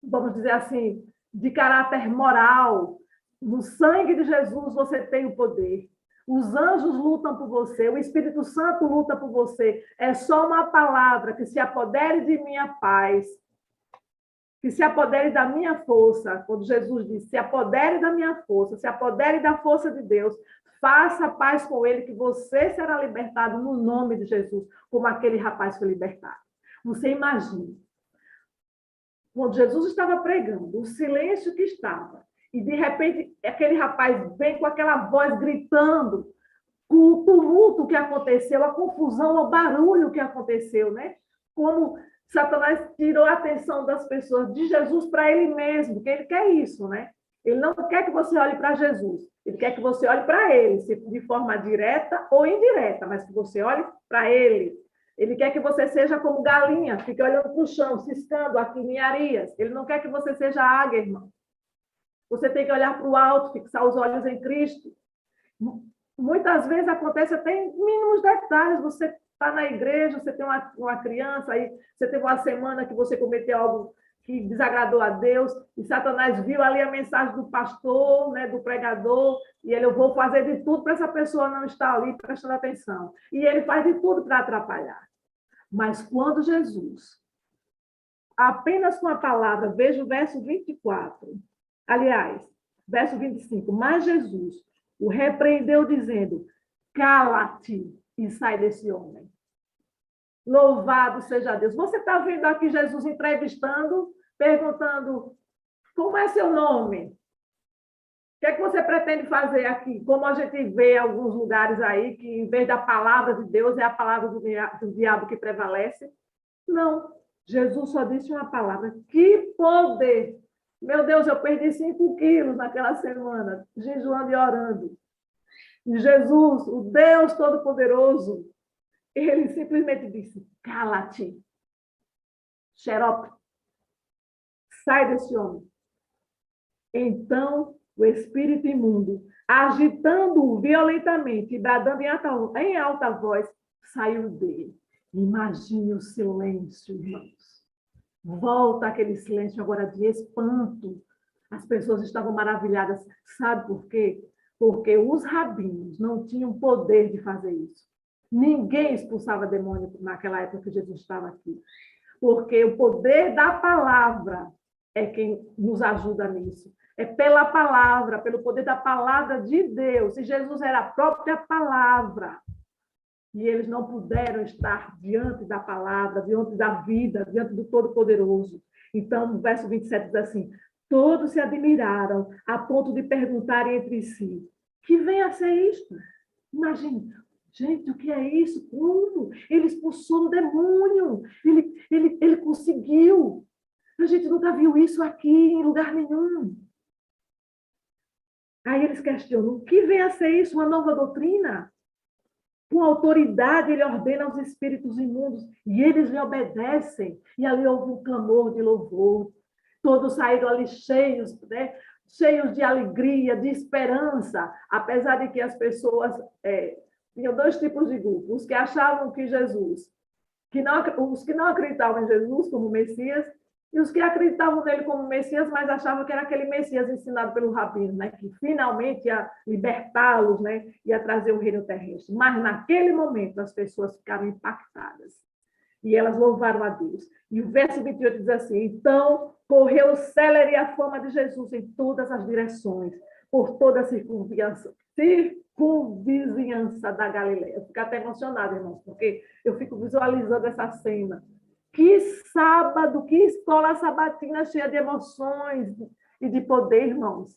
vamos dizer assim, de caráter moral, no sangue de Jesus você tem o poder. Os anjos lutam por você, o Espírito Santo luta por você. É só uma palavra que se apodere de minha paz, que se apodere da minha força. Quando Jesus disse, se apodere da minha força, se apodere da força de Deus, faça paz com ele, que você será libertado no nome de Jesus, como aquele rapaz foi libertado. Você imagina, quando Jesus estava pregando, o silêncio que estava, e de repente aquele rapaz vem com aquela voz gritando, com o tumulto que aconteceu, a confusão, o barulho que aconteceu, né? Como Satanás tirou a atenção das pessoas de Jesus para ele mesmo, porque ele quer isso, né? Ele não quer que você olhe para Jesus, ele quer que você olhe para ele, de forma direta ou indireta, mas que você olhe para ele. Ele quer que você seja como galinha, fique olhando para o chão, ciscando aqui em Arias. Ele não quer que você seja águia, irmão. Você tem que olhar para o alto, fixar os olhos em Cristo. Muitas vezes acontece até em mínimos detalhes. Você está na igreja, você tem uma criança, aí você teve uma semana que você cometeu algo que desagradou a Deus, e Satanás viu ali a mensagem do pastor, né, do pregador, e ele, eu vou fazer de tudo para essa pessoa não estar ali prestando atenção. E ele faz de tudo para atrapalhar. Mas quando Jesus, apenas com a palavra, veja o verso 24, aliás, verso 25, mas Jesus o repreendeu dizendo, cala-te e sai desse homem. Louvado seja Deus. Você está vendo aqui Jesus entrevistando, perguntando, como é seu nome? O que é que você pretende fazer aqui? Como a gente vê em alguns lugares aí, que em vez da palavra de Deus, é a palavra do diabo que prevalece. Não. Jesus só disse uma palavra. Que poder! Meu Deus, eu perdi 5 quilos naquela semana, jejuando e orando. E Jesus, o Deus Todo-Poderoso, ele simplesmente disse, cala-te, xerope, sai desse homem. Então, o espírito imundo, agitando-o violentamente, bradando em alta voz, saiu dele. Imagine o silêncio, irmãos. Volta aquele silêncio agora de espanto. As pessoas estavam maravilhadas. Sabe por quê? Porque os rabinos não tinham poder de fazer isso. Ninguém expulsava demônio naquela época que Jesus estava aqui. Porque o poder da palavra é quem nos ajuda nisso. É pela palavra, pelo poder da palavra de Deus. E Jesus era a própria palavra. E eles não puderam estar diante da palavra, diante da vida, diante do Todo-Poderoso. Então, no verso 27 diz assim, todos se admiraram a ponto de perguntarem entre si, que vem a ser isto? Imagine, gente, o que é isso? Como? Ele expulsou o demônio, ele conseguiu. A gente nunca viu isso aqui em lugar nenhum. Aí eles questionam, o que vem a ser isso? Uma nova doutrina? Com autoridade, ele ordena aos espíritos imundos e eles lhe obedecem. E ali houve um clamor de louvor. Todos saíram ali cheios, né? Cheios de alegria, de esperança, apesar de que as pessoas tinham 2 tipos de grupos. Os que achavam que Jesus, os que não acreditavam em Jesus como Messias, e os que acreditavam nele como Messias, mas achavam que era aquele Messias ensinado pelo rabino, né? Que finalmente ia libertá-los, né? Ia trazer o reino terrestre. Mas naquele momento as pessoas ficaram impactadas. E elas louvaram a Deus. E o verso 28 diz assim, então correu célere a fama de Jesus em todas as direções, por toda a circunvizinhança da Galileia. Eu fico até emocionada, irmãos, porque eu fico visualizando essa cena. Que sábado, que escola sabatina cheia de emoções e de poder, irmãos.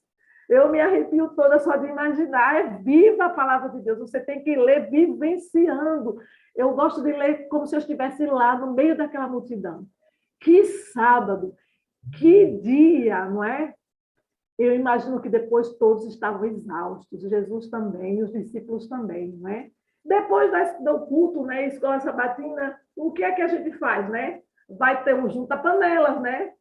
Eu me arrepio toda só de imaginar. É viva a palavra de Deus. Você tem que ler vivenciando. Eu gosto de ler como se eu estivesse lá no meio daquela multidão. Que sábado, que dia, não é? Eu imagino que depois todos estavam exaustos, Jesus também, os discípulos também, não é? Depois do culto, né, escola sabatina, o que é que a gente faz, né? Vai ter um junta-panelas, né?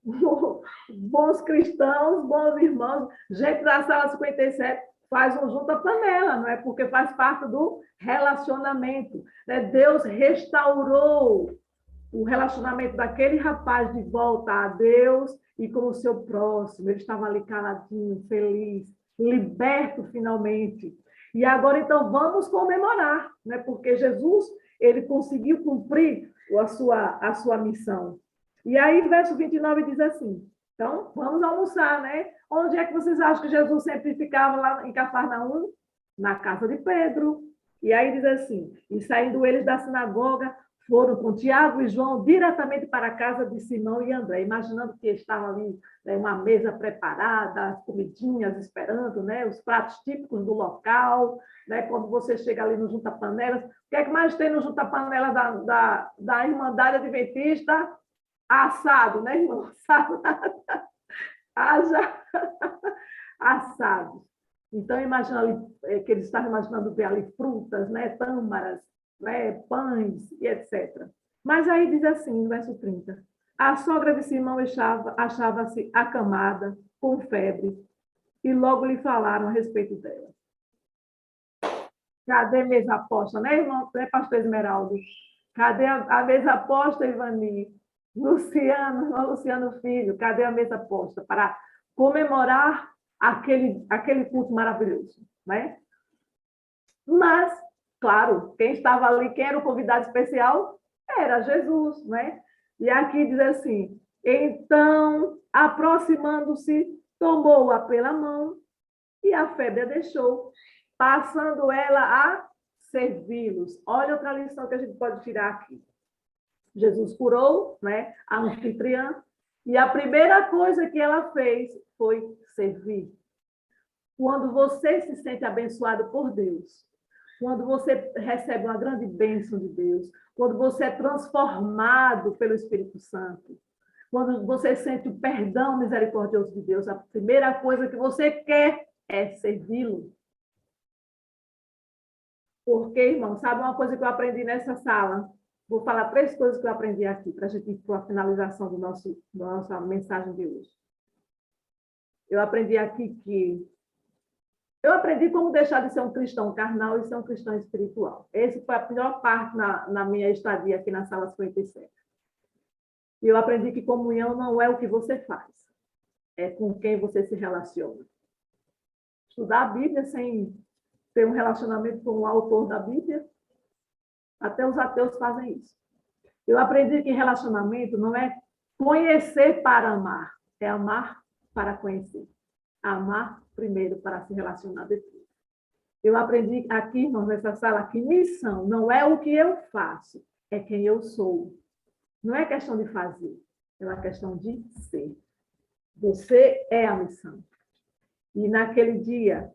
Bons cristãos, bons irmãos, gente da sala 57 faz um junta-panela, não é? Porque faz parte do relacionamento, né? Deus restaurou o relacionamento daquele rapaz de volta a Deus e com o seu próximo. Ele estava ali caladinho, feliz, liberto finalmente. E agora, então, vamos comemorar, né? Porque Jesus, ele conseguiu cumprir a sua missão. E aí, verso 29 diz assim, então, vamos almoçar, né? Onde é que vocês acham que Jesus sempre ficava lá em Cafarnaum? Na casa de Pedro. E aí diz assim, e saindo eles da sinagoga, foram com Tiago e João diretamente para a casa de Simão e André, imaginando que estava ali, né, uma mesa preparada, as comidinhas esperando, né, os pratos típicos do local, né, quando você chega ali no Junta Panelas. O que é que mais tem no Junta Panelas da Irmandade Adventista? Assado, né, irmão? Haja assado. Então, imagina ali, que eles estavam imaginando ver ali frutas, né, tâmaras, né, pães e etc. Mas aí diz assim, no verso 30, a sogra de Simão achava-se acamada, com febre, e logo lhe falaram a respeito dela. Cadê a mesa posta, né, irmão? Né, pastor Esmeraldo? Cadê a mesa posta, Ivani? Luciano Filho, cadê a mesa posta para comemorar aquele culto maravilhoso, né? Mas, claro, quem estava ali, quem era o convidado especial, era Jesus, né? E aqui diz assim, então, aproximando-se, tomou-a pela mão e a febre a deixou, passando ela a servi-los. Olha outra lição que a gente pode tirar aqui. Jesus curou, né, a anfitriã, e a primeira coisa que ela fez foi servir. Quando você se sente abençoado por Deus, quando você recebe uma grande bênção de Deus, quando você é transformado pelo Espírito Santo, quando você sente o perdão misericordioso de Deus, a primeira coisa que você quer é servi-lo. Porque, irmão, sabe uma coisa que eu aprendi nessa sala? Vou falar 3 coisas que eu aprendi aqui, para a gente ir para a finalização da nossa mensagem de hoje. Eu aprendi aqui que eu aprendi como deixar de ser um cristão carnal e ser um cristão espiritual. Essa foi a pior parte na minha estadia aqui na sala 57. E eu aprendi que comunhão não é o que você faz, é com quem você se relaciona. Estudar a Bíblia sem ter um relacionamento com o autor da Bíblia, até os ateus fazem isso. Eu aprendi que relacionamento não é conhecer para amar, é amar para conhecer. Amar primeiro para se relacionar depois. Eu aprendi aqui, irmãos, nessa sala, que missão não é o que eu faço, é quem eu sou. Não é questão de fazer, é uma questão de ser. Você é a missão. E naquele dia,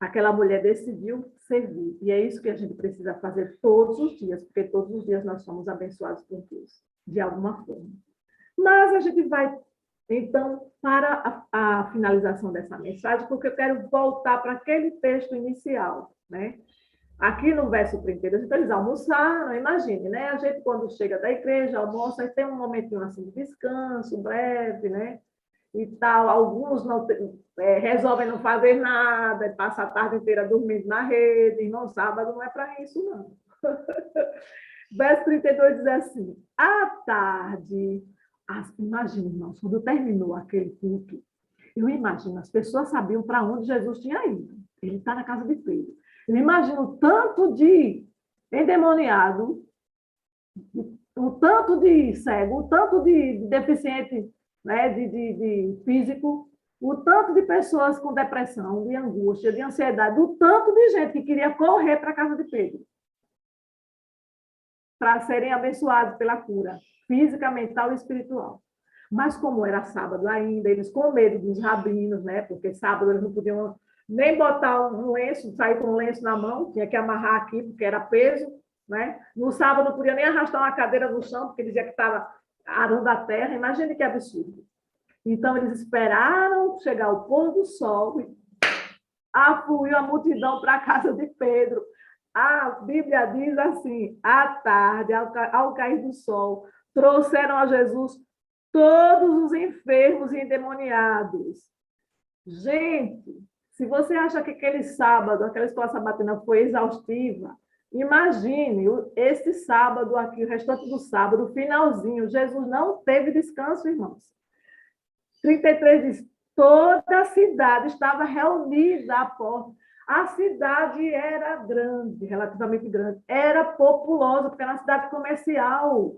aquela mulher decidiu servir. E é isso que a gente precisa fazer todos os dias, porque todos os dias nós somos abençoados por Deus, de alguma forma. Mas a gente vai, então, para a finalização dessa mensagem, porque eu quero voltar para aquele texto inicial, né? Aqui no verso 32, então eles almoçaram, imagine, né? A gente, quando chega da igreja, almoça, aí tem um momentinho assim de descanso, breve, né? E tal. Alguns não, resolvem não fazer nada, passam a tarde inteira dormindo na rede, e no sábado não é para isso, não. Verso 32 diz assim, à tarde, imagina, irmãos, quando terminou aquele culto, eu imagino, as pessoas sabiam para onde Jesus tinha ido. Ele está na casa de Pedro. Eu imagino o tanto de endemoniado, o tanto de cego, o tanto de deficiente, né, de físico, o tanto de pessoas com depressão, de angústia, de ansiedade, o tanto de gente que queria correr para a casa de Pedro para serem abençoados pela cura física, mental e espiritual. Mas como era sábado ainda, eles com medo dos rabinos, né? Porque sábado eles não podiam nem botar um lenço, sair com um lenço na mão, tinha que amarrar aqui, porque era peso, né? No sábado não podia nem arrastar uma cadeira no chão, porque dizia que estava arando a terra. Imagine que absurdo. Então, eles esperaram chegar o pôr do sol e afluiu a multidão para a casa de Pedro. A Bíblia diz assim: à tarde, ao cair do sol, trouxeram a Jesus todos os enfermos e endemoniados. Gente, se você acha que aquele sábado, aquela escola sabatina foi exaustiva, imagine esse sábado aqui, o restante do sábado, o finalzinho. Jesus não teve descanso, irmãos. 33 diz: toda a cidade estava reunida à porta. A cidade era grande, relativamente grande, era populosa, porque era uma cidade comercial.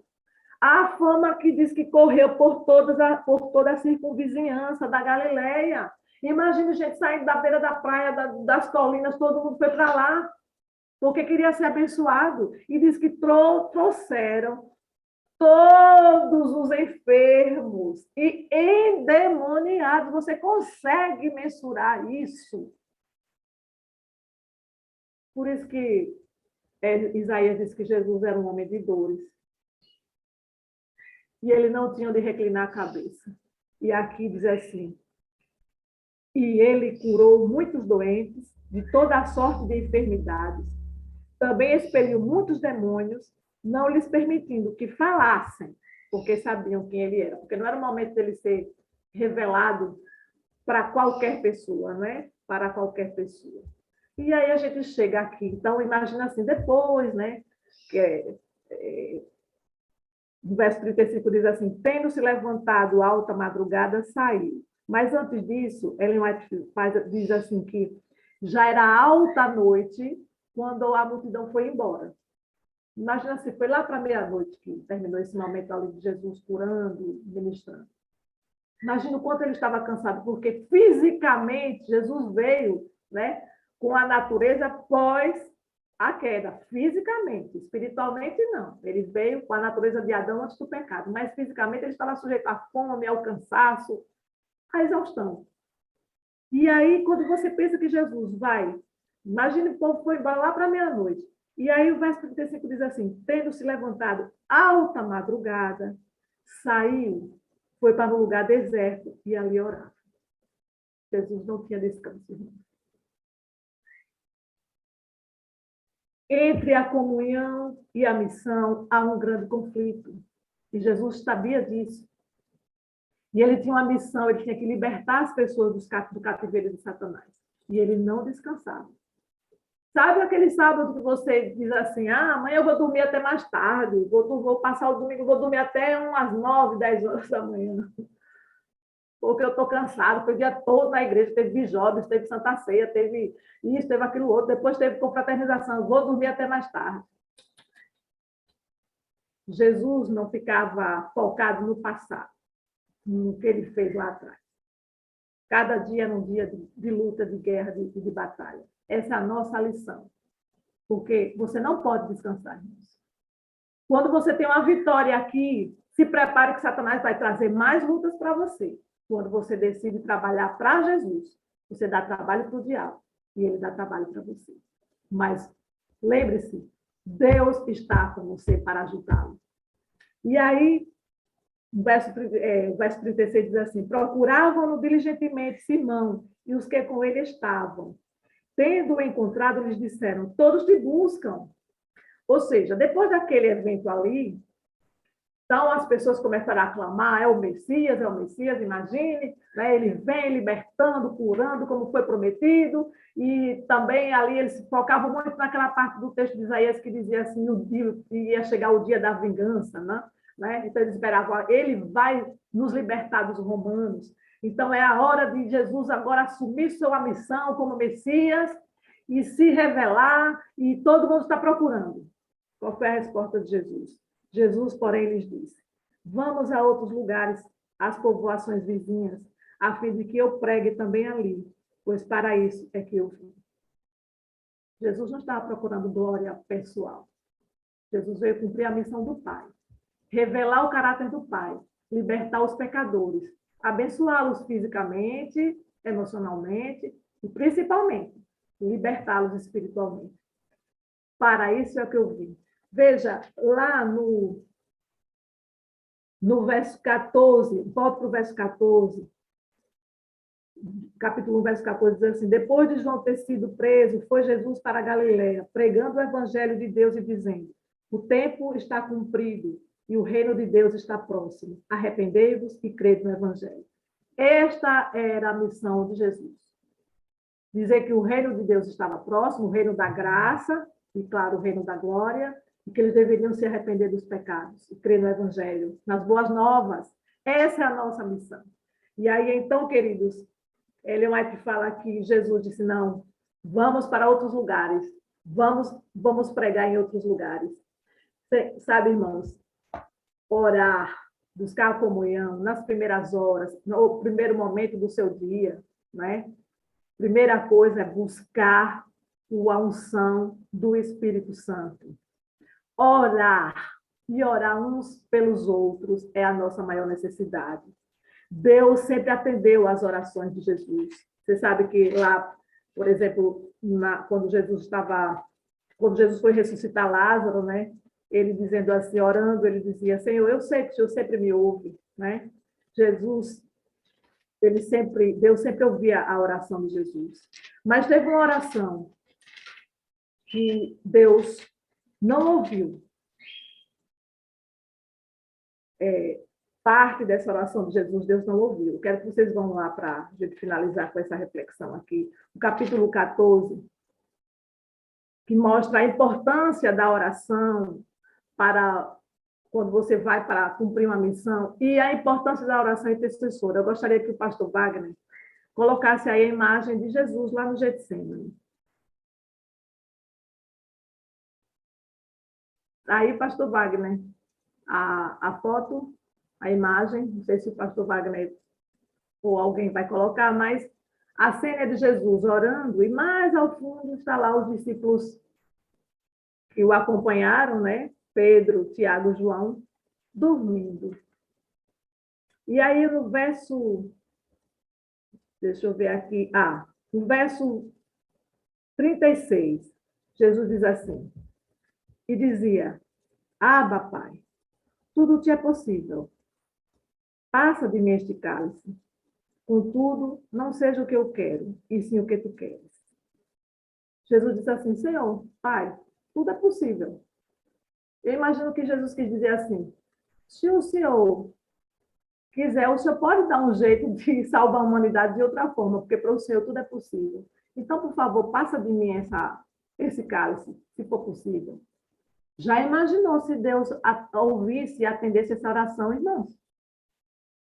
A fama que diz que correu por toda a circunvizinhança da Galileia. Imagina gente saindo da beira da praia, das colinas, todo mundo foi para lá, porque queria ser abençoado. E diz que trouxeram todos os enfermos e endemoniados. Você consegue mensurar isso? Por isso que Isaías diz que Jesus era um homem de dores. E ele não tinha onde reclinar a cabeça. E aqui diz assim: e ele curou muitos doentes de toda a sorte de enfermidades. Também expeliu muitos demônios, não lhes permitindo que falassem, porque sabiam quem ele era. Porque não era o momento dele ser revelado para qualquer pessoa, não é? Para qualquer pessoa. E aí a gente chega aqui. Então, imagina assim, depois, né? No verso 35 diz assim: tendo se levantado alta madrugada, saiu. Mas antes disso, Ellen White diz assim que já era alta noite quando a multidão foi embora. Imagina se foi lá para meia-noite que terminou esse momento ali de Jesus curando, ministrando. Imagina o quanto ele estava cansado, porque fisicamente Jesus veio, né, com a natureza pós a queda, fisicamente, espiritualmente não. Ele veio com a natureza de Adão antes do pecado, mas fisicamente ele estava sujeito à fome, ao cansaço, à exaustão. E aí, quando você pensa que Jesus vai, imagine o povo foi embora lá para meia-noite. E aí o verso 35 diz assim: tendo se levantado alta madrugada, saiu, foi para um lugar deserto e ali orava. Jesus não tinha descanso, irmão. Entre a comunhão e a missão há um grande conflito. E Jesus sabia disso. E ele tinha uma missão, ele tinha que libertar as pessoas do cativeiro de Satanás. E ele não descansava. Sabe aquele sábado que você diz assim: ah, amanhã eu vou dormir até mais tarde, vou passar o domingo, vou dormir até umas 9, 10 horas da manhã. Porque eu estou cansado, foi o dia todo na igreja, teve bijobes, teve Santa Ceia, teve isso, teve aquilo outro, depois teve confraternização, vou dormir até mais tarde. Jesus não ficava focado no passado, no que ele fez lá atrás. Cada dia era um dia de luta, de guerra, de batalha. Essa é a nossa lição. Porque você não pode descansar, irmãos. Quando você tem uma vitória aqui, se prepare que Satanás vai trazer mais lutas para você. Quando você decide trabalhar para Jesus, você dá trabalho para o diabo e ele dá trabalho para você. Mas lembre-se, Deus está com você para ajudá-lo. E aí, o verso 36 diz assim: procuravam-no diligentemente Simão e os que com ele estavam. Tendo-o encontrado, lhes disseram: todos te buscam. Ou seja, depois daquele evento ali, então as pessoas começaram a aclamar: é o Messias, imagine, né? Ele vem libertando, curando, como foi prometido, e também ali eles focavam muito naquela parte do texto de Isaías que dizia assim: ia chegar o dia da vingança, né? Então eles esperavam: ele vai nos libertar dos romanos. Então é a hora de Jesus agora assumir sua missão como Messias e se revelar, e todo mundo está procurando. Qual foi a resposta de Jesus? Jesus, porém, lhes disse: vamos a outros lugares, às povoações vizinhas, a fim de que eu pregue também ali, pois para isso é que eu vim. Jesus não estava procurando glória pessoal. Jesus veio cumprir a missão do Pai, revelar o caráter do Pai, libertar os pecadores, abençoá-los fisicamente, emocionalmente e, principalmente, libertá-los espiritualmente. Para isso é o que eu vi. Veja, lá no verso 14, volta para o verso 14, capítulo 1, verso 14, diz assim: depois de João ter sido preso, foi Jesus para a Galiléia, pregando o evangelho de Deus e dizendo: o tempo está cumprido e o reino de Deus está próximo. Arrependei-vos e crede no evangelho. Esta era a missão de Jesus. Dizer que o reino de Deus estava próximo, o reino da graça, e claro, o reino da glória, e que eles deveriam se arrepender dos pecados e crer no evangelho, nas boas novas. Essa é a nossa missão. E aí, então, queridos, Ellen White fala que Jesus disse: não, vamos para outros lugares, vamos pregar em outros lugares. Sabe, irmãos, orar, buscar a comunhão nas primeiras horas, no primeiro momento do seu dia, né? Primeira coisa é buscar a unção do Espírito Santo. Orar e orar uns pelos outros é a nossa maior necessidade. Deus sempre atendeu às orações de Jesus. Você sabe que lá, por exemplo, quando Jesus foi ressuscitar Lázaro, né? Ele dizendo assim, orando, ele dizia: Senhor, eu sei que o Senhor sempre me ouve, né? Deus sempre ouvia a oração de Jesus. Mas teve uma oração que Deus não ouviu. Parte dessa oração de Jesus, Deus não ouviu. Eu quero que vocês vão lá para a gente finalizar com essa reflexão aqui. O capítulo 14, que mostra a importância da oração para quando você vai para cumprir uma missão e a importância da oração intercessora. Eu gostaria que o pastor Wagner colocasse aí a imagem de Jesus lá no Getsemane. Aí, pastor Wagner, a foto, a imagem, não sei se o pastor Wagner ou alguém vai colocar, mas a cena é de Jesus orando e mais ao fundo está lá os discípulos que o acompanharam, né? Pedro, Tiago, João, dormindo. E aí no verso, deixa eu ver aqui, no verso 36, Jesus diz assim, e dizia: Abba, Pai, tudo te é possível. Passa de mim este cálice. Contudo, não seja o que eu quero, e sim o que tu queres. Jesus disse assim: Senhor, Pai, tudo é possível. Eu imagino que Jesus quis dizer assim: se o Senhor quiser, o Senhor pode dar um jeito de salvar a humanidade de outra forma, porque para o Senhor tudo é possível. Então, por favor, passa de mim esse cálice, se for possível. Já imaginou se Deus ouvisse e atendesse essa oração, irmãos?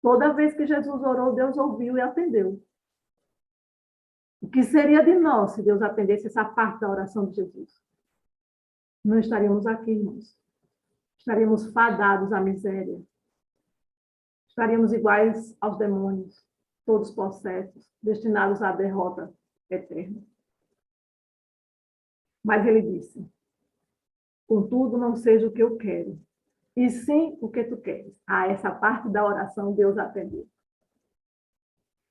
Toda vez que Jesus orou, Deus ouviu e atendeu. O que seria de nós se Deus atendesse essa parte da oração de Jesus? Não estaríamos aqui, irmãos. Estaríamos fadados à miséria. Estaríamos iguais aos demônios, todos possessos, destinados à derrota eterna. Mas ele disse: contudo, não seja o que eu quero, e sim o que tu queres. Essa parte da oração Deus atendeu.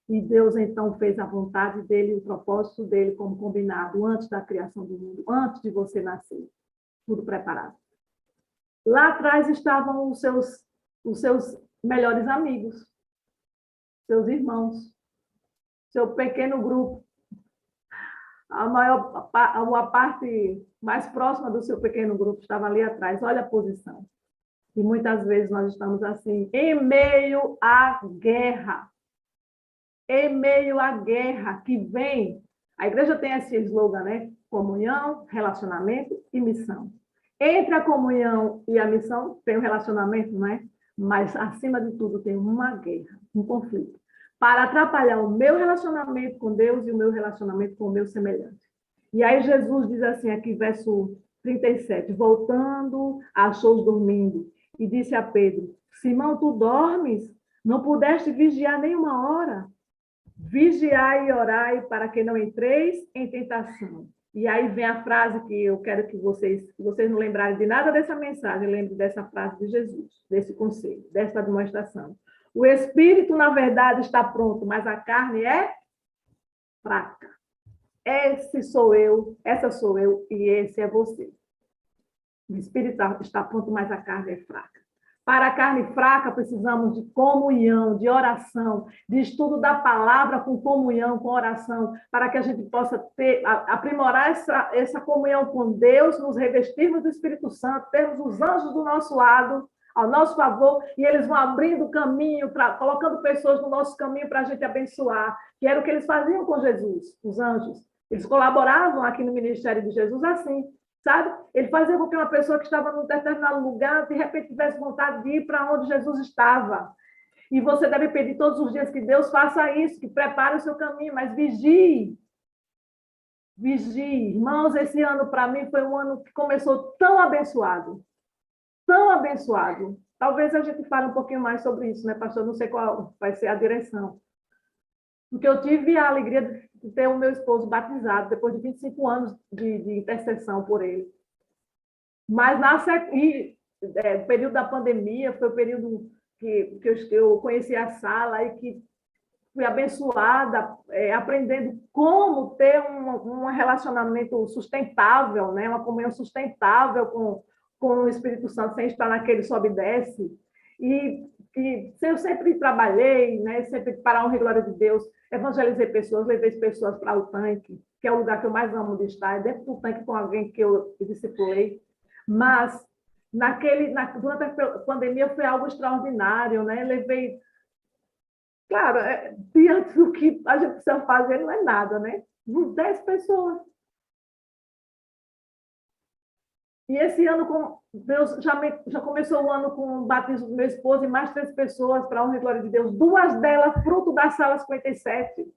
E Deus, então, fez a vontade dele, o propósito dele como combinado, antes da criação do mundo, antes de você nascer. Tudo preparado. Lá atrás estavam os seus melhores amigos, seus irmãos, seu pequeno grupo. A parte mais próxima do seu pequeno grupo estava ali atrás. Olha a posição. E muitas vezes nós estamos assim, em meio à guerra. Em meio à guerra que vem. A igreja tem esse slogan, né? Comunhão, relacionamento e missão. Entre a comunhão e a missão tem um relacionamento, não é? Mas, acima de tudo, tem uma guerra, um conflito, para atrapalhar o meu relacionamento com Deus e o meu relacionamento com o meu semelhante. E aí Jesus diz assim, aqui, verso 37, voltando, achou-os dormindo, e disse a Pedro: Simão, tu dormes? Não pudeste vigiar nenhuma hora? Vigiai e orai para que não entreis em tentação. E aí vem a frase que eu quero que vocês não lembrarem de nada dessa mensagem, lembrem dessa frase de Jesus, desse conselho, dessa demonstração. O espírito, na verdade, está pronto, mas a carne é fraca. Esse sou eu, essa sou eu e esse é você. O espírito está pronto, mas a carne é fraca. Para a carne fraca, precisamos de comunhão, de oração, de estudo da palavra com comunhão, com oração, para que a gente possa aprimorar essa comunhão com Deus, nos revestirmos do Espírito Santo, termos os anjos do nosso lado, ao nosso favor, e eles vão abrindo caminho, colocando pessoas no nosso caminho para a gente abençoar, que era o que eles faziam com Jesus, os anjos. Eles colaboravam aqui no ministério de Jesus assim, sabe? Ele fazia com que uma pessoa que estava num determinado lugar, de repente, tivesse vontade de ir para onde Jesus estava. E você deve pedir todos os dias que Deus faça isso, que prepare o seu caminho, mas vigie. Vigie. Irmãos, esse ano, para mim, foi um ano que começou tão abençoado. Tão abençoado. Talvez a gente fale um pouquinho mais sobre isso, né, pastor? Não sei qual vai ser a direção. Porque eu tive a alegria de ter o meu esposo batizado, depois de 25 anos de intercessão por ele. Mas o período da pandemia foi o período que eu conheci a sala e que fui abençoada, aprendendo como ter um relacionamento sustentável, né? Uma comunhão sustentável com o Espírito Santo, sem estar naquele sobe e desce. E eu sempre trabalhei, né? Sempre para a honra e glória de Deus, evangelizei pessoas, levei pessoas para o tanque, que é o lugar que eu mais amo de estar, dentro do tanque com alguém que eu discipulei. Mas durante a pandemia foi algo extraordinário, né? Levei, claro, diante do que a gente precisa fazer não é nada, né? 10 pessoas. E esse ano, Deus já começou o ano com o batismo do meu esposo e mais 3 pessoas, para a honra e glória de Deus. 2 delas, fruto da sala 57.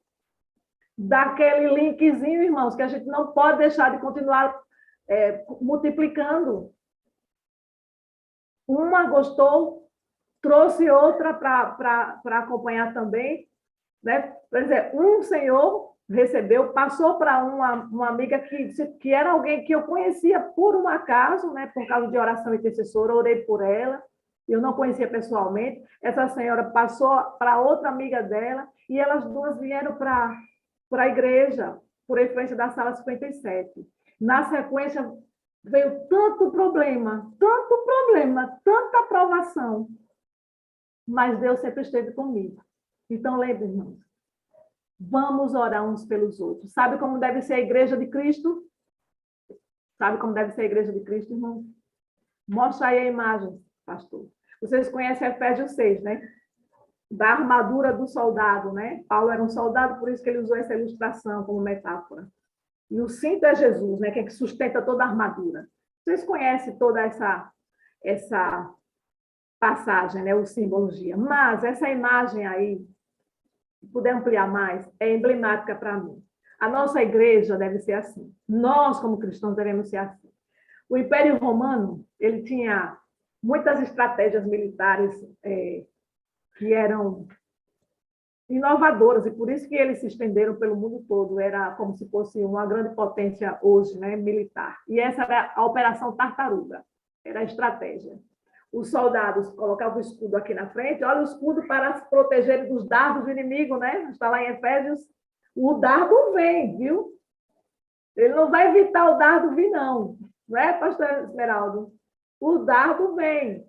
Daquele linkzinho, irmãos, que a gente não pode deixar de continuar multiplicando. Uma gostou, trouxe outra para acompanhar também. Né? Por exemplo, um senhor recebeu, passou para uma amiga que era alguém que eu conhecia por um acaso, né? Por causa de oração intercessora, orei por ela, eu não conhecia pessoalmente. Essa senhora passou para outra amiga dela e elas duas vieram para a igreja, por influência da sala 57. Na sequência, veio tanto problema, tanta aprovação, mas Deus sempre esteve comigo. Então, lembre, irmãos, vamos orar uns pelos outros. Sabe como deve ser a igreja de Cristo? Sabe como deve ser a igreja de Cristo, irmão? Mostra aí a imagem, pastor. Vocês conhecem Efésios 6, né? Da armadura do soldado, né? Paulo era um soldado, por isso que ele usou essa ilustração como metáfora. E o cinto é Jesus, né? Que é que sustenta toda a armadura. Vocês conhecem toda essa passagem, né? O simbologia. Mas essa imagem aí, se puder ampliar mais, é emblemática para mim. A nossa igreja deve ser assim. Nós, como cristãos, devemos ser assim. O Império Romano, ele tinha muitas estratégias militares que eram inovadoras, e por isso que eles se estenderam pelo mundo todo. Era como se fosse uma grande potência hoje, né, militar. E essa era a Operação Tartaruga, era a estratégia. Os soldados colocavam o escudo aqui na frente, olha o escudo para se proteger dos dardos do inimigo, né? Está lá em Efésios. O dardo vem, viu? Ele não vai evitar o dardo vir, não. Não é, pastor Esmeraldo? O dardo vem,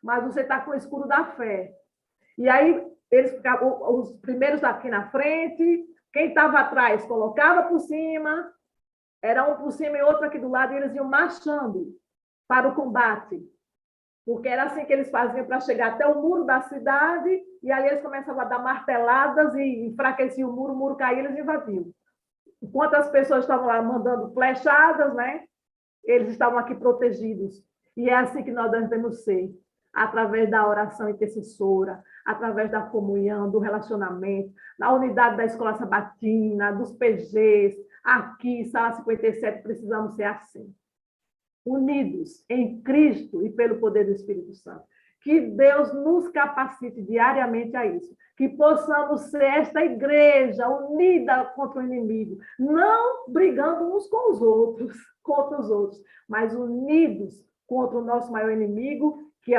mas você está com o escudo da fé. E aí, eles ficavam, os primeiros aqui na frente, quem estava atrás colocava por cima, era um por cima e outro aqui do lado, e eles iam marchando para o combate. Porque era assim que eles faziam para chegar até o muro da cidade, e aí eles começavam a dar marteladas e enfraqueciam o muro caía, eles invadiam. Enquanto as pessoas estavam lá mandando flechadas, né? Eles estavam aqui protegidos. E é assim que nós devemos ser, através da oração intercessora, através da comunhão, do relacionamento, da unidade da escola sabatina, dos PGs, aqui, sala 57, precisamos ser assim. Unidos em Cristo e pelo poder do Espírito Santo. Que Deus nos capacite diariamente a isso. Que possamos ser esta igreja unida contra o inimigo, não brigando uns com os outros, contra os outros, mas unidos contra o nosso maior inimigo, que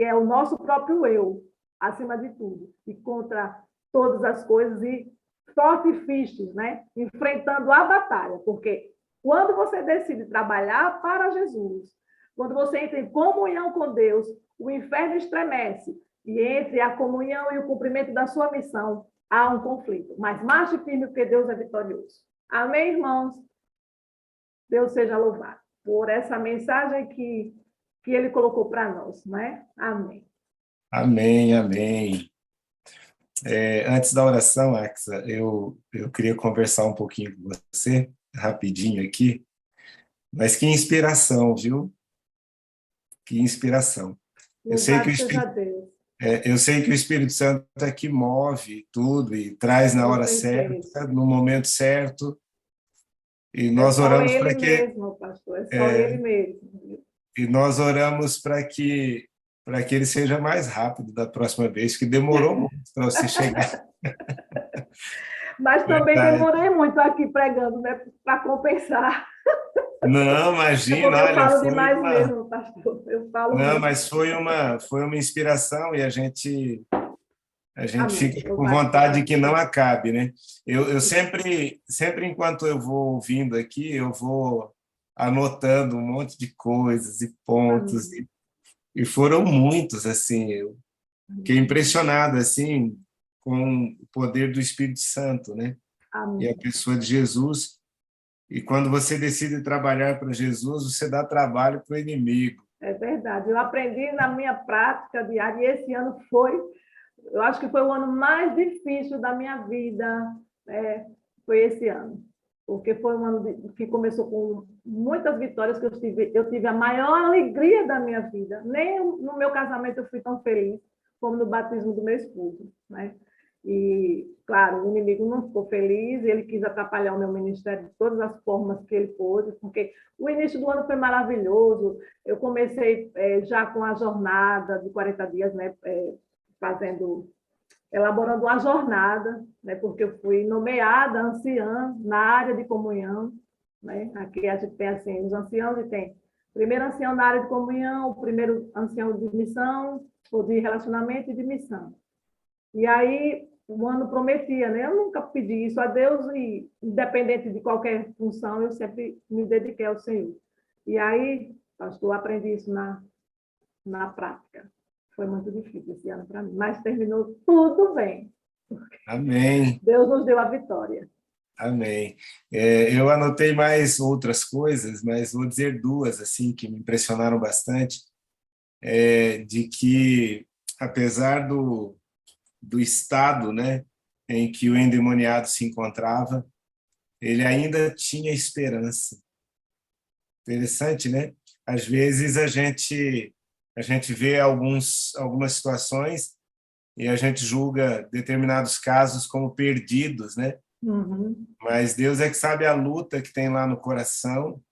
é o nosso próprio eu, acima de tudo, e contra todas as coisas, e forte e firmes, né? Enfrentando a batalha, porque quando você decide trabalhar para Jesus, quando você entra em comunhão com Deus, o inferno estremece, e entre a comunhão e o cumprimento da sua missão, há um conflito. Mas marche firme, porque Deus é vitorioso. Amém, irmãos? Deus seja louvado por essa mensagem que ele colocou para nós, né? Amém. Amém, amém. Antes da oração, Axa, eu queria conversar um pouquinho com você, rapidinho aqui, mas que inspiração, viu? Que inspiração. Louvado seja Deus. Eu sei que o Espírito Santo é que move tudo e traz na Com hora certeza. certa, no momento certo, e É nós só oramos ele para que mesmo, pastor, é só ele mesmo. ele seja mais rápido da próxima vez, que demorou muito para você chegar. Mas também Verdade. demorei muito aqui pregando, né? Para compensar. Não, É imagina, porque eu olha, falo demais mesmo, pastor. Eu falo não, muito. mas foi uma inspiração e a gente Amém. fica com Louvado seja vontade de que não Deus. acabe, né? Eu sempre enquanto eu vou ouvindo aqui, eu vou anotando um monte de coisas e pontos, Amém. e foram muitos, assim, eu fiquei impressionado, assim, com o poder do Espírito Santo, né? E a Amém. pessoa de Jesus. E quando você decide trabalhar para Jesus, você dá trabalho para o inimigo. É verdade. Eu aprendi na minha prática diária, e esse ano eu acho que foi o ano mais difícil da minha vida, foi esse ano. Porque foi um ano que começou com muitas vitórias que eu tive a maior alegria da minha vida. Nem no meu casamento eu fui tão feliz como no batismo do meu esposo, né? E, claro, o inimigo não ficou feliz, ele quis atrapalhar o meu ministério de todas as formas que ele pôde, porque o início do ano foi maravilhoso. Eu comecei já com a jornada de 40 dias, né? Elaborando uma jornada, né? Porque eu fui nomeada anciã na área de comunhão, né? Aqui a gente tem assim, os anciãos, e tem o primeiro ancião na área de comunhão, o primeiro ancião de missão, ou de relacionamento e de missão. E aí, o ano prometia, né? Eu nunca pedi isso a Deus, e independente de qualquer função, eu sempre me dediquei ao Senhor. E aí, pastor, aprendi isso na prática. Foi muito difícil esse ano para mim, mas terminou tudo bem. Amém, Deus nos deu a vitória. amém. Eu anotei mais outras coisas, mas vou dizer duas, assim, que me impressionaram bastante, de que, apesar do estado, né, em que o endemoniado se encontrava, ele ainda tinha esperança. Interessante, né? Às vezes a gente vê algumas situações e a gente julga determinados casos como perdidos, né? Uhum, Mas Deus é que sabe a luta que tem lá no coração,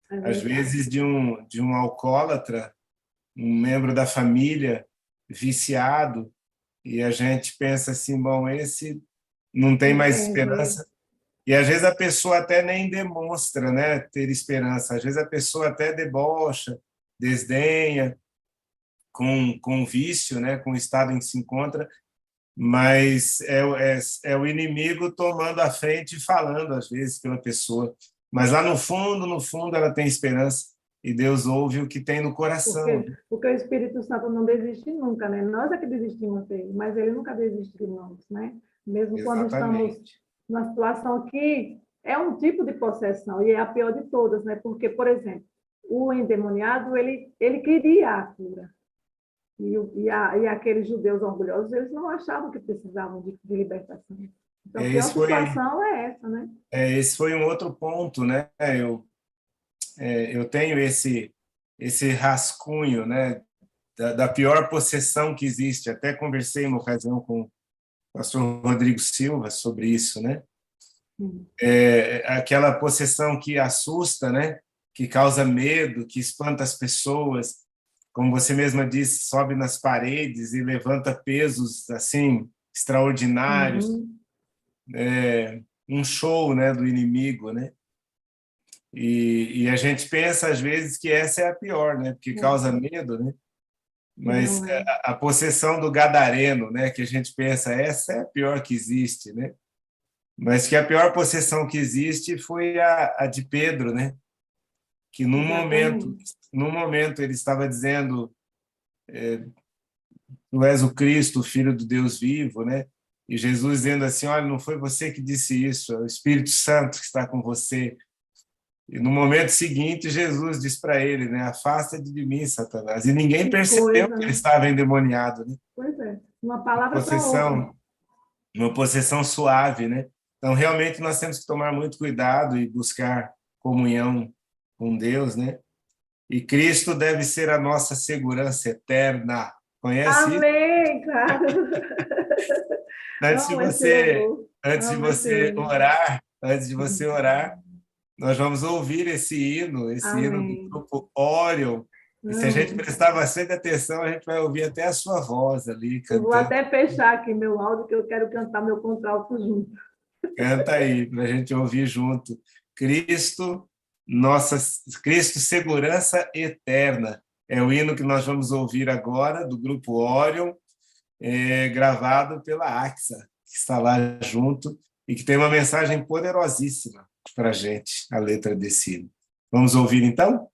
é às verdade. vezes de um alcoólatra, um membro da família viciado, e a gente pensa assim, bom, esse não tem mais Entende? esperança. E às vezes a pessoa até nem demonstra, né, ter esperança. Às vezes a pessoa até debocha, desdenha com o vício, né, com o estado em que se encontra, mas é o inimigo tomando a frente e falando, às vezes, pela pessoa. Mas lá no fundo, ela tem esperança e Deus ouve o que tem no coração. Porque, porque o Espírito Santo não desiste nunca, né? Nós é que desistimos dele, mas ele nunca desiste de nós, né? Mesmo quando estamos Exatamente. numa situação que é um tipo de possessão, e é a pior de todas, né? Porque, por exemplo, o endemoniado, ele queria a cura. E aqueles judeus orgulhosos, eles não achavam que precisavam de libertação. Então, a pior Esse foi, situação é essa, né? esse foi um outro ponto, né? Eu tenho esse rascunho, né, da pior possessão que existe. Até conversei uma ocasião com o pastor Rodrigo Silva sobre isso, né? Aquela possessão que assusta, né? Que causa medo, que espanta as pessoas. como você mesma disse, sobe nas paredes e levanta pesos assim extraordinários, Uhum. Um show, né, do inimigo, né? E a gente pensa às vezes que essa é a pior, né? Porque causa Uhum. medo, né? E Mas não é. a possessão do gadareno, né, que a gente pensa, essa é a pior que existe, né? Mas que a pior possessão que existe foi a de Pedro, né? Que Exatamente. num momento ele estava dizendo, tu és o Cristo, o Filho do Deus vivo, né? E Jesus dizendo assim, olha, não foi você que disse isso, é o Espírito Santo que está com você. E no momento seguinte, Jesus diz para ele, né, afasta-te de mim, Satanás. E ninguém Que percebeu coisa, que ele né? estava endemoniado, né? Pois é. Uma Uma palavra para outra. possessão, uma possessão suave, né? Então, realmente, nós temos que tomar muito cuidado e buscar comunhão com Deus, né? E Cristo deve ser a nossa segurança eterna. Conhece isso? Amém, claro. Antes de Amo esse você, louvor. antes de Amo esse você hino. orar, antes de você orar, nós vamos ouvir esse hino do Amém. grupo Orion. E se a gente Amo. prestar bastante atenção, a gente vai ouvir até a sua voz ali Eu vou cantando. até fechar aqui meu áudio, que eu quero cantar meu contralto junto. Canta aí para a gente ouvir junto. Cristo, nossa, Cristo, segurança eterna. É o hino que nós vamos ouvir agora do grupo Orion, gravado pela AXA, que está lá junto e que tem uma mensagem poderosíssima para a gente, a letra desse hino. Vamos ouvir então?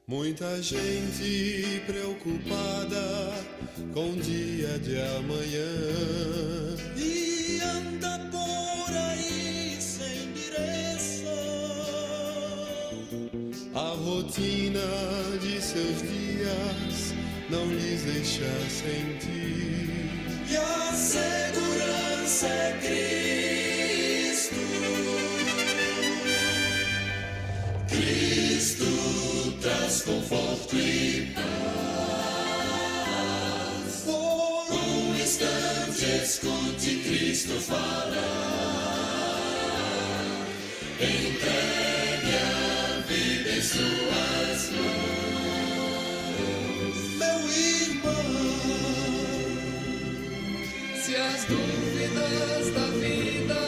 Muita gente preocupada com o dia de amanhã e anda por aí sem direção. A rotina de seus dias não lhes deixa sentir. E a segurança é Cristo. Cristo traz conforto e paz. Por um instante escute Cristo falar. Entregue a vida em suas mãos. Meu irmão, se as dúvidas da vida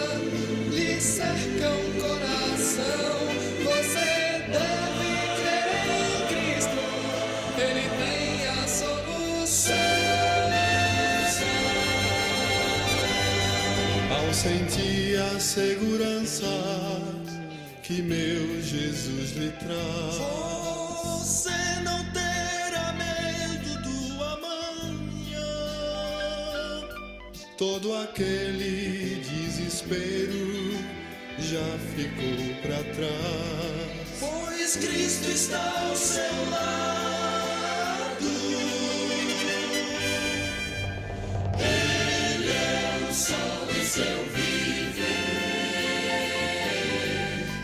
lhe cercam o coração, você deve crer em Cristo, Ele tem a solução. Ao sentir a segurança que meu Jesus lhe traz, você não terá medo do amanhã. Todo aquele desespero já ficou para trás, pois Cristo está ao seu lado. Ele é o sol em seu viver,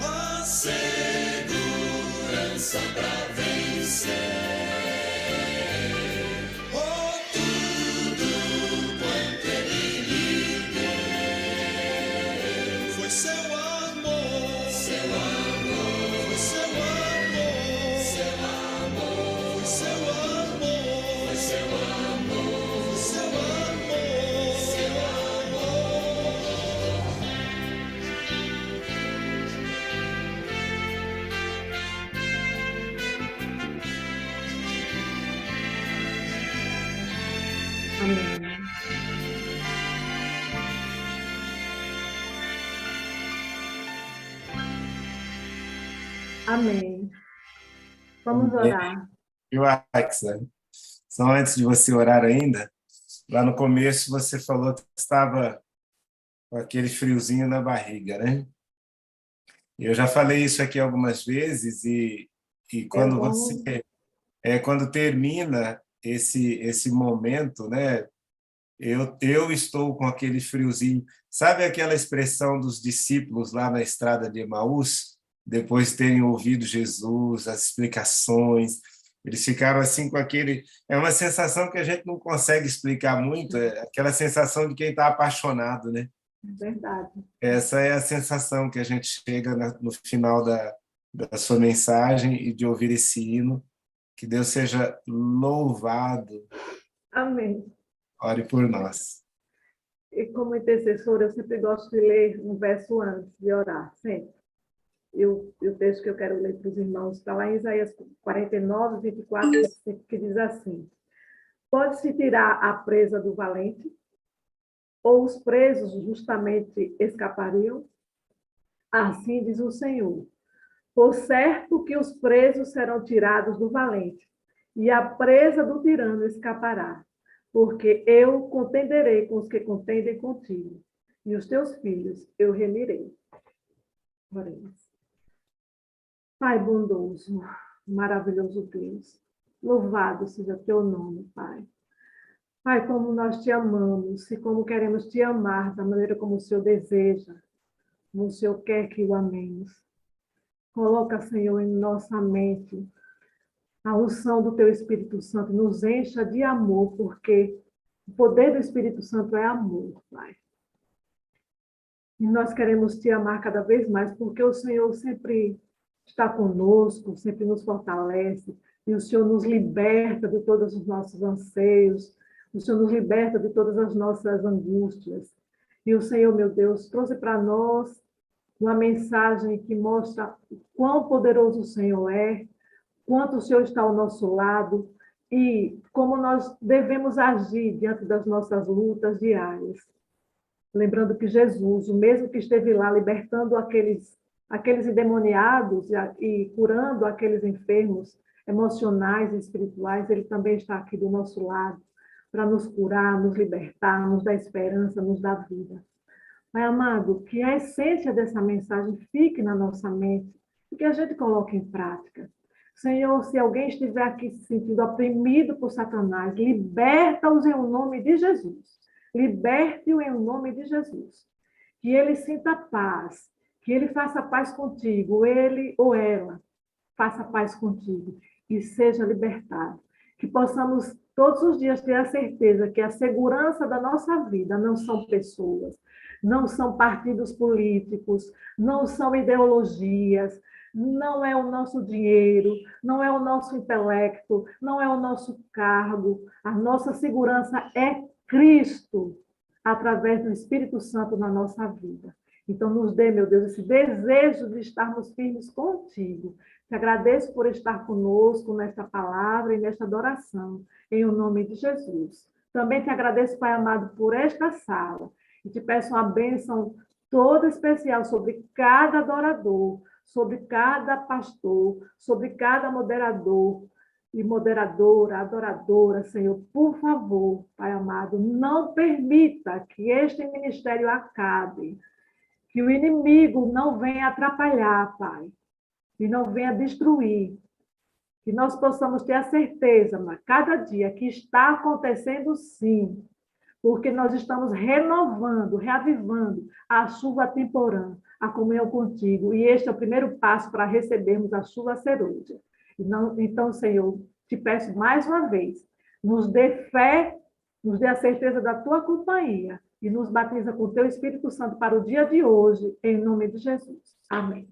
a segurança para vencer. Oh, tudo quanto ele lhe deu foi seu amor, seu amor, foi seu amor, seu amor, foi seu amor, foi seu amor, foi seu amor, seu amor. Amém. Amém. Vamos orar. Viu, Alexa? Só antes de você orar ainda, lá no começo você falou que estava com aquele friozinho na barriga, né? Eu já falei isso aqui algumas vezes E É quando bom. quando termina esse momento, né? Eu estou com aquele friozinho. Sabe aquela expressão dos discípulos lá na estrada de Emaús, depois de terem ouvido Jesus, as explicações, eles ficaram assim com aquele. É uma sensação que a gente não consegue explicar muito, é aquela sensação de quem está apaixonado, né? Verdade. Essa é a sensação que a gente chega no final da sua mensagem e de ouvir esse hino. Que Deus seja louvado. Amém. Ore por nós. E como intercessora, eu sempre gosto de ler um verso antes de orar, sempre. E o texto que eu quero ler para os irmãos está lá em Isaías 49, 24, que diz assim: Pode-se tirar a presa do valente, ou os presos justamente escapariam? Assim diz o Senhor. Por certo que os presos serão tirados do valente, e a presa do tirano escapará, porque eu contenderei com os que contendem contigo, e os teus filhos eu remirei. Oremos. Pai bondoso, maravilhoso Deus, louvado seja teu nome, Pai. Pai, como nós te amamos e como queremos te amar da maneira como o Senhor deseja, como o Senhor quer que o amemos. Coloca, Senhor, em nossa mente a unção do teu Espírito Santo, nos encha de amor, porque o poder do Espírito Santo é amor, Pai. E nós queremos te amar cada vez mais, porque o Senhor sempre está conosco, sempre nos fortalece, e o Senhor nos liberta de todos os nossos anseios, o Senhor nos liberta de todas as nossas angústias. E o Senhor, meu Deus, trouxe para nós uma mensagem que mostra o quão poderoso o Senhor é, quanto o Senhor está ao nosso lado e como nós devemos agir diante das nossas lutas diárias. Lembrando que Jesus, o mesmo que esteve lá libertando aqueles endemoniados e curando aqueles enfermos emocionais e espirituais, ele também está aqui do nosso lado para nos curar, nos libertar, nos dar esperança, nos dar vida. Pai amado, que a essência dessa mensagem fique na nossa mente e que a gente coloque em prática. Senhor, se alguém estiver aqui se sentindo oprimido por Satanás, liberta-os em nome de Jesus. Liberte-o em nome de Jesus. Que ele sinta paz, que ele faça paz contigo, ele ou ela faça paz contigo e seja libertado. Que possamos todos os dias ter a certeza que a segurança da nossa vida não são pessoas, não são partidos políticos, não são ideologias, não é o nosso dinheiro, não é o nosso intelecto, não é o nosso cargo. A nossa segurança é Cristo, através do Espírito Santo na nossa vida. Então, nos dê, meu Deus, esse desejo de estarmos firmes contigo. Te agradeço por estar conosco nesta palavra e nesta adoração, em o nome de Jesus. Também te agradeço, Pai amado, por esta sala. E te peço uma bênção toda especial sobre cada adorador, sobre cada pastor, sobre cada moderador e moderadora, adoradora, Senhor. Por favor, Pai amado, não permita que este ministério acabe, que o inimigo não venha atrapalhar, Pai, e não venha destruir. Que nós possamos ter a certeza, mas cada dia que está acontecendo sim, porque nós estamos renovando, reavivando a chuva temporã, a comunhão contigo. E este é o primeiro passo para recebermos a chuva serôdia. Então, Senhor, te peço mais uma vez, nos dê fé, nos dê a certeza da tua companhia e nos batiza com o teu Espírito Santo para o dia de hoje, em nome de Jesus. Amém.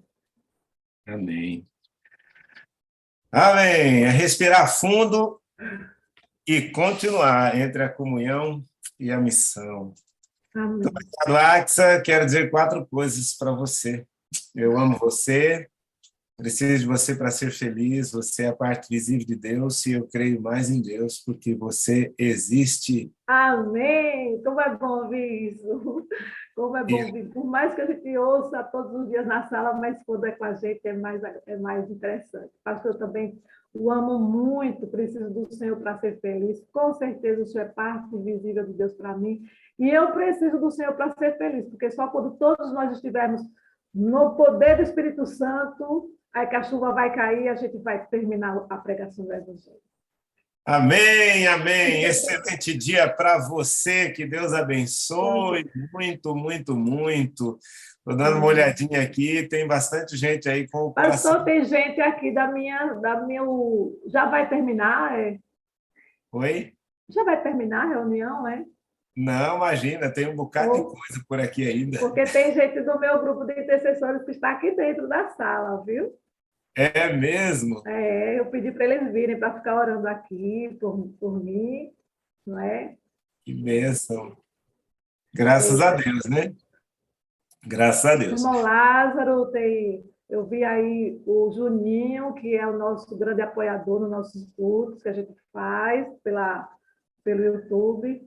Amém. Amém. É respirar fundo e continuar entre a comunhão e a missão. Amém. Axa, quero dizer 4 coisas para você. Eu amo você, preciso de você para ser feliz, você é a parte visível de Deus e eu creio mais em Deus porque você existe. Amém! Como é bom ouvir isso. Como é bom ouvir. Por mais que a gente ouça todos os dias na sala, mas quando é com a gente é mais interessante. Pastor, eu também o amo muito, preciso do Senhor para ser feliz. Com certeza o Senhor é parte visível de Deus para mim. E eu preciso do Senhor para ser feliz, porque só quando todos nós estivermos no poder do Espírito Santo, Aí que a chuva vai cair, a gente vai terminar a pregação do Evangelho. Amém, amém. Excelente dia para você, que Deus abençoe muito, muito, muito. Estou dando uma olhadinha aqui, tem bastante gente aí com o coração. Pastor, tem gente aqui da minha. Já vai terminar? Oi? Já vai terminar a reunião, é? Não, imagina, tem um bocado de coisa por aqui ainda. Porque tem gente do meu grupo de intercessores que está aqui dentro da sala, viu? É mesmo? Eu pedi para eles virem para ficar orando aqui por mim, não é? Que bênção. Graças a Deus, né? Graças a Deus. Irmão Lázaro, eu vi aí o Juninho, que é o nosso grande apoiador nos nossos cultos que a gente faz pelo YouTube.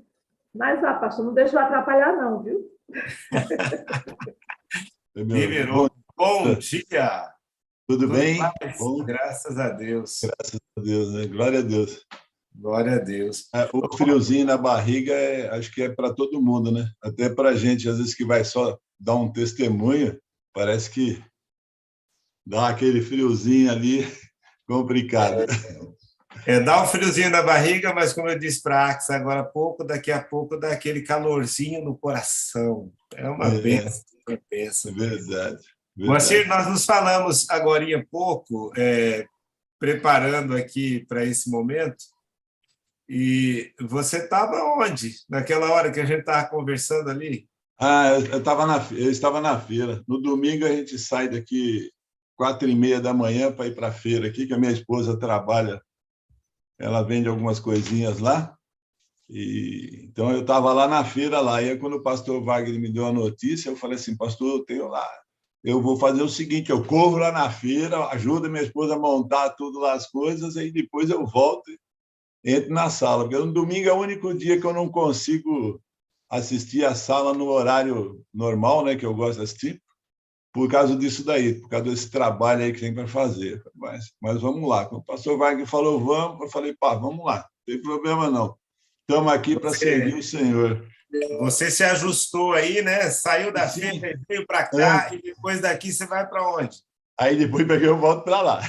Mas, pastor, não deixa eu atrapalhar, não, viu? Liberou. Bom dia. Tudo bem? Bom. Graças a Deus. Graças a Deus, né? Glória a Deus. Glória a Deus. O friozinho na barriga, acho que é para todo mundo, né? Até para a gente, às vezes, que vai só dar um testemunho, parece que dá aquele friozinho ali complicado. Dá um friozinho na barriga, mas como eu disse para a Axa agora há pouco, daqui a pouco dá aquele calorzinho no coração. É uma bênção. É verdade. Moacir, nós nos falamos agora há pouco, preparando aqui para esse momento, e você estava onde? Naquela hora que a gente estava conversando ali? Eu estava na feira. No domingo a gente sai daqui 4h30 da manhã para ir para a feira aqui, que a minha esposa trabalha, ela vende algumas coisinhas lá. Então eu estava lá na feira, lá, e aí, quando o pastor Wagner me deu a notícia, eu falei assim, pastor, eu tenho lá. Eu vou fazer o seguinte, eu corro lá na feira, ajudo minha esposa a montar tudo lá as coisas, aí depois eu volto e entro na sala, porque no domingo é o único dia que eu não consigo assistir a sala no horário normal, né, que eu gosto de assistir, por causa disso daí, por causa desse trabalho aí que tem para fazer. Mas vamos lá. Quando o pastor Wagner falou, vamos, eu falei, vamos lá, não tem problema não. Estamos aqui para servir o Senhor. Você se ajustou aí, né? Saiu da feira, veio para cá, e depois daqui você vai para onde? Aí depois eu volto para lá.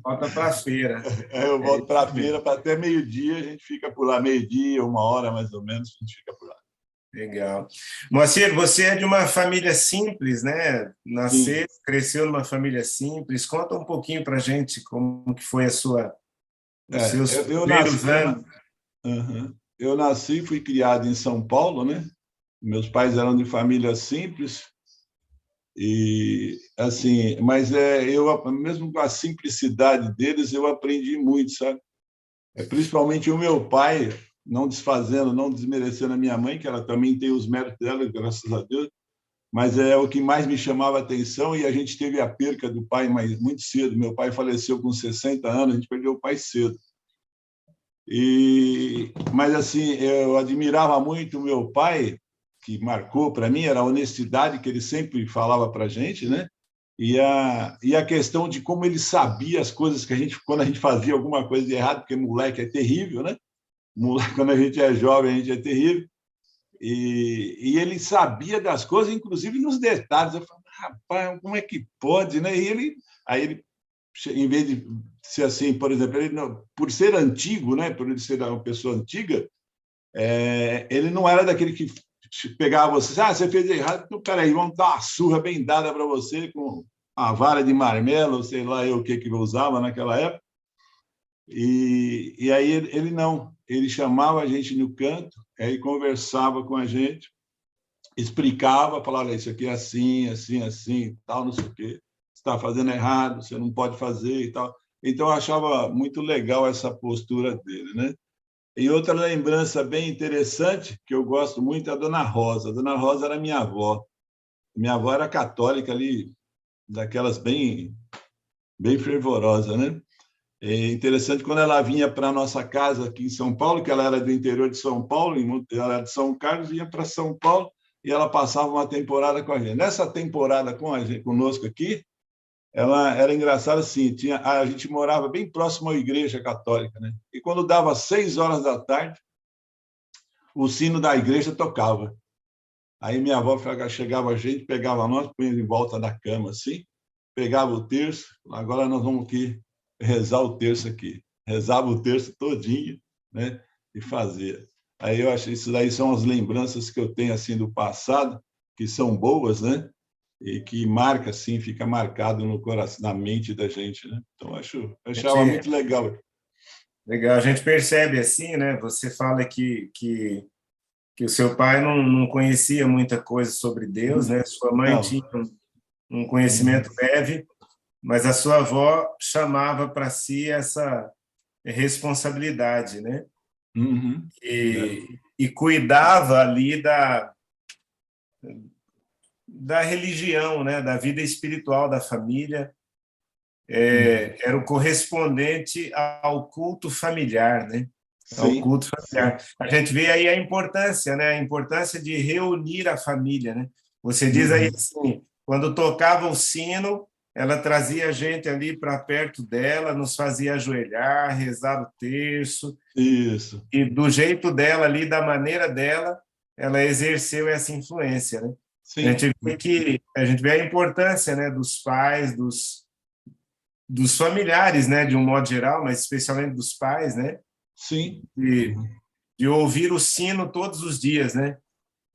Volta para a feira. Eu volto para a feira, para até meio-dia, a gente fica por lá, meio-dia, 1 hora mais ou menos, a gente fica por lá. Legal. Moacir, você é de uma família simples, né? Nasceu, cresceu numa família simples. Conta um pouquinho para a gente como que foi os seus primeiros anos. Eu nasci e fui criado em São Paulo, né? Meus pais eram de família simples e assim, mas eu mesmo com a simplicidade deles eu aprendi muito, sabe? Principalmente o meu pai, não desfazendo, não desmerecendo a minha mãe, que ela também tem os méritos dela, graças a Deus, mas é o que mais me chamava a atenção, e a gente teve a perca do pai muito cedo. Meu pai faleceu com 60 anos, a gente perdeu o pai cedo. Mas assim, eu admirava muito o meu pai, que marcou para mim, era a honestidade que ele sempre falava para a gente, né? E a questão de como ele sabia as coisas que quando a gente fazia alguma coisa de errado, porque moleque é terrível, né? Moleque, quando a gente é jovem, a gente é terrível. E ele sabia das coisas, inclusive nos detalhes. Eu falei, rapaz, como é que pode, né? Aí ele, em vez de ser assim, por exemplo, por ser antigo, né? Por ele ser uma pessoa antiga, ele não era daquele que pegava você, você fez errado, então, peraí, vamos dar uma surra bem dada para você com a vara de marmelo, sei lá eu o que eu usava naquela época. E aí ele não, ele chamava a gente no canto, aí conversava com a gente, explicava, falava, isso aqui é assim, assim, assim, tal, não sei o quê, você está fazendo errado, você não pode fazer e tal. Então, eu achava muito legal essa postura dele, né? E outra lembrança bem interessante, que eu gosto muito, é a Dona Rosa. A Dona Rosa era minha avó. Minha avó era católica ali, daquelas bem fervorosa, né? É interessante, quando ela vinha para a nossa casa aqui em São Paulo, que ela era do interior de São Paulo, ela era de São Carlos, vinha para São Paulo e ela passava uma temporada com a gente. Nessa temporada conosco aqui, ela era engraçada assim, a gente morava bem próximo à igreja católica, né? E quando dava 6 horas da tarde, o sino da igreja tocava. Aí minha avó chegava a gente, pegava nós, punha em volta da cama assim, pegava o terço, agora nós vamos aqui rezar o terço aqui. Rezava o terço todinho, né? E fazia. Aí eu acho que isso daí são as lembranças que eu tenho assim do passado, que são boas, né? E que marca assim, fica marcado no coração, na mente da gente, né? Então eu achava muito legal. Legal, a gente percebe assim, né? Você fala que o seu pai não conhecia muita coisa sobre Deus, né? Sua mãe Não. tinha um conhecimento leve, mas a sua avó chamava para si essa responsabilidade, né? Uhum. E cuidava ali da religião, né? Da vida espiritual da família. Era o correspondente ao culto familiar, né? Ao Sim, culto familiar. A gente vê aí a importância, né? A importância de reunir a família, né? Você diz aí assim, quando tocava o sino, ela trazia a gente ali para perto dela, nos fazia ajoelhar, rezar o terço, isso. e do jeito dela ali, da maneira dela, ela exerceu essa influência, né? Sim, A gente vê a importância, né, dos pais, dos familiares, né, de um modo geral, mas especialmente dos pais, né, sim. de ouvir o sino todos os dias, né?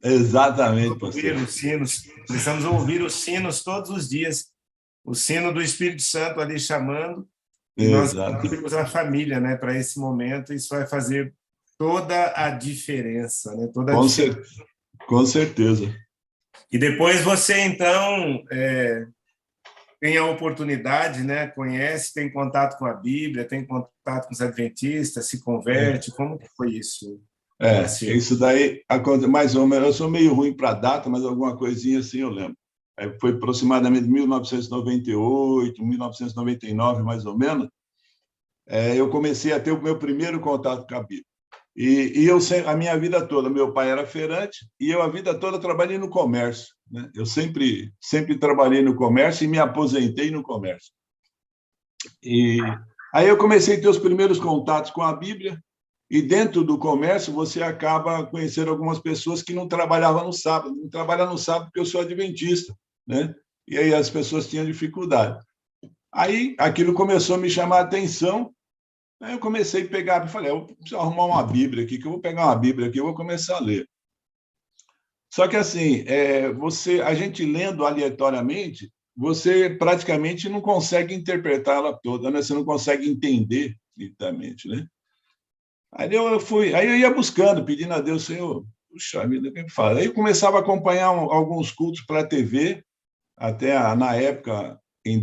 Exatamente, Ouvir pastor. os sinos, precisamos ouvir os sinos todos os dias, o sino do Espírito Santo ali chamando, e nós Exato. temos a família, né, para esse momento. Isso vai fazer toda a diferença, né? Toda a Com, diferença. com certeza. E depois você, então, tem a oportunidade, né? Conhece, tem contato com a Bíblia, tem contato com os adventistas, se converte. Como que foi isso para si? Isso daí, mais ou menos, eu sou meio ruim para data, mas alguma coisinha assim eu lembro. Foi aproximadamente 1998, 1999, mais ou menos, eu comecei a ter o meu primeiro contato com a Bíblia. E eu, a minha vida toda, meu pai era feirante e eu a vida toda trabalhei no comércio, né? Eu sempre trabalhei no comércio e me aposentei no comércio. E aí eu comecei a ter os primeiros contatos com a Bíblia e dentro do comércio você acaba conhecendo algumas pessoas que não trabalhavam no sábado. Não trabalham no sábado porque eu sou adventista, né? E aí as pessoas tinham dificuldade. Aí aquilo começou a me chamar a atenção. Aí eu comecei a pegar e falei, eu preciso arrumar uma Bíblia aqui, que eu vou pegar uma Bíblia aqui e vou começar a ler. Só que assim, a gente lendo aleatoriamente, você praticamente não consegue interpretar ela toda, né? Você não consegue entender nitidamente, né? Aí eu ia buscando, pedindo a Deus, Senhor, puxa vida, o que faz? Aí eu começava a acompanhar alguns cultos para a TV, até na época, em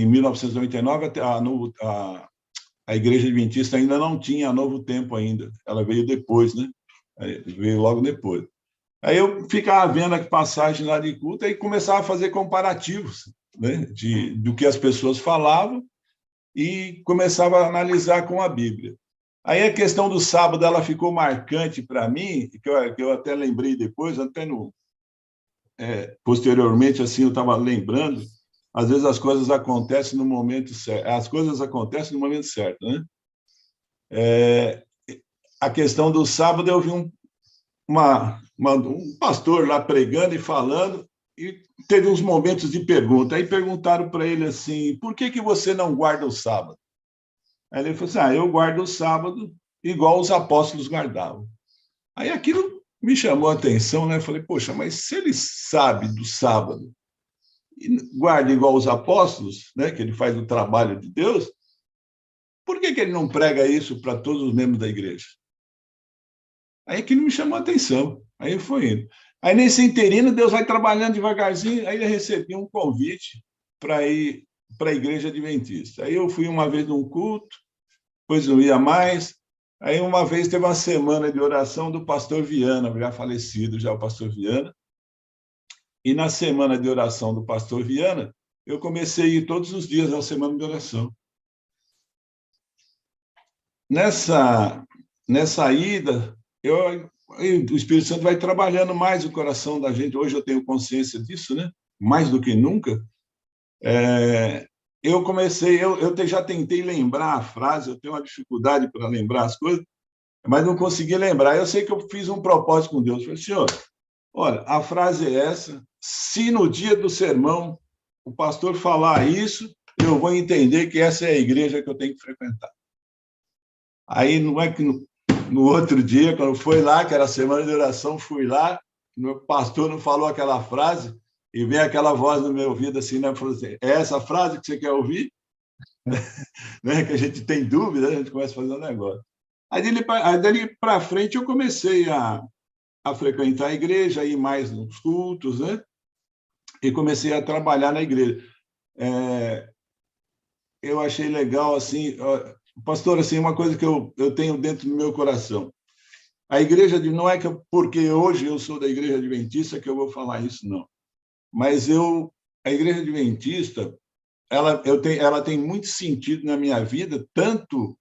1999, até a Igreja Adventista ainda não tinha Novo Tempo ainda. Ela veio depois, né? Veio logo depois. Aí eu ficava vendo a passagem lá de culto e começava a fazer comparativos, né? Do que as pessoas falavam e começava a analisar com a Bíblia. Aí a questão do sábado ela ficou marcante para mim, que eu até lembrei depois, até posteriormente assim eu estava lembrando. Às vezes as coisas acontecem no momento certo. As coisas acontecem no momento certo, né? A questão do sábado, eu vi um pastor lá pregando e falando, e teve uns momentos de pergunta. Aí perguntaram para ele assim, por que você não guarda o sábado? Aí ele falou assim, eu guardo o sábado igual os apóstolos guardavam. Aí aquilo me chamou a atenção, né? Eu falei, poxa, mas se ele sabe do sábado, guarda igual os apóstolos, né, que ele faz o trabalho de Deus, por que ele não prega isso para todos os membros da igreja? Aí aquilo me chamou a atenção, aí foi indo. Aí nesse interino, Deus vai trabalhando devagarzinho, aí ele recebeu um convite para ir para a igreja adventista. Aí eu fui uma vez num culto, depois não ia mais, aí uma vez teve uma semana de oração do pastor Viana, já falecido já o pastor Viana. E na semana de oração do pastor Viana, eu comecei a ir todos os dias na semana de oração. Nessa ida, o Espírito Santo vai trabalhando mais o coração da gente. Hoje eu tenho consciência disso, né? Mais do que nunca. Eu já tentei lembrar a frase, eu tenho uma dificuldade para lembrar as coisas, mas não consegui lembrar. Eu sei que eu fiz um propósito com Deus. Eu falei, Senhor, olha, a frase é essa, se no dia do sermão o pastor falar isso, eu vou entender que essa é a igreja que eu tenho que frequentar. Aí não é que no outro dia, quando foi lá, que era a semana de oração, fui lá, o pastor não falou aquela frase, e vem aquela voz no meu ouvido assim, né? Falou assim, é essa frase que você quer ouvir? Né? Que a gente tem dúvida, a gente começa a fazer um negócio. Aí dali para frente eu comecei a frequentar a igreja, a ir mais nos cultos, né? E comecei a trabalhar na igreja. Eu achei legal, assim, pastor, assim, uma coisa que eu tenho dentro do meu coração. A igreja, não é que porque hoje eu sou da igreja adventista que eu vou falar isso, não. Mas a igreja adventista, ela tem muito sentido na minha vida, tanto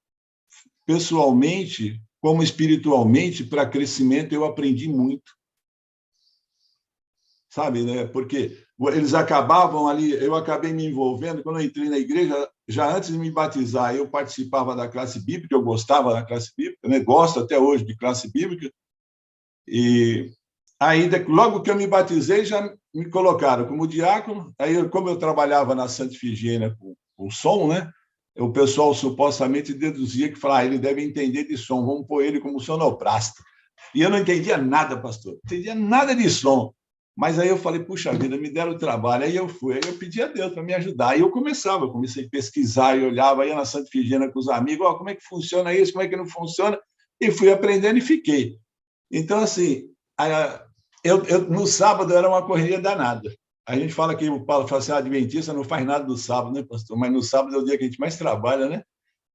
pessoalmente como espiritualmente, para crescimento. Eu aprendi muito. Sabe, né? Porque eles acabavam ali, eu acabei me envolvendo, quando eu entrei na igreja, já antes de me batizar, eu participava da classe bíblica, eu gostava da classe bíblica, né? Gosto até hoje de classe bíblica, e aí, logo que eu me batizei, já me colocaram como diácono. Aí, como eu trabalhava na Santa Ifigênia com som, né? O pessoal supostamente deduzia que falava, ele deve entender de som, vamos pôr ele como sonoplasta. E eu não entendia nada, pastor, não entendia nada de som. Mas aí eu falei, puxa vida, me deram o trabalho. Aí eu fui, aí eu pedi a Deus para me ajudar. Aí eu comecei a pesquisar e olhava, ia na Santa Ifigênia com os amigos, como é que funciona isso, como é que não funciona, e fui aprendendo e fiquei. Então, assim, no sábado era uma correria danada. A gente fala que o Paulo fala assim, adventista não faz nada no sábado, né, pastor? Mas no sábado é o dia que a gente mais trabalha, né?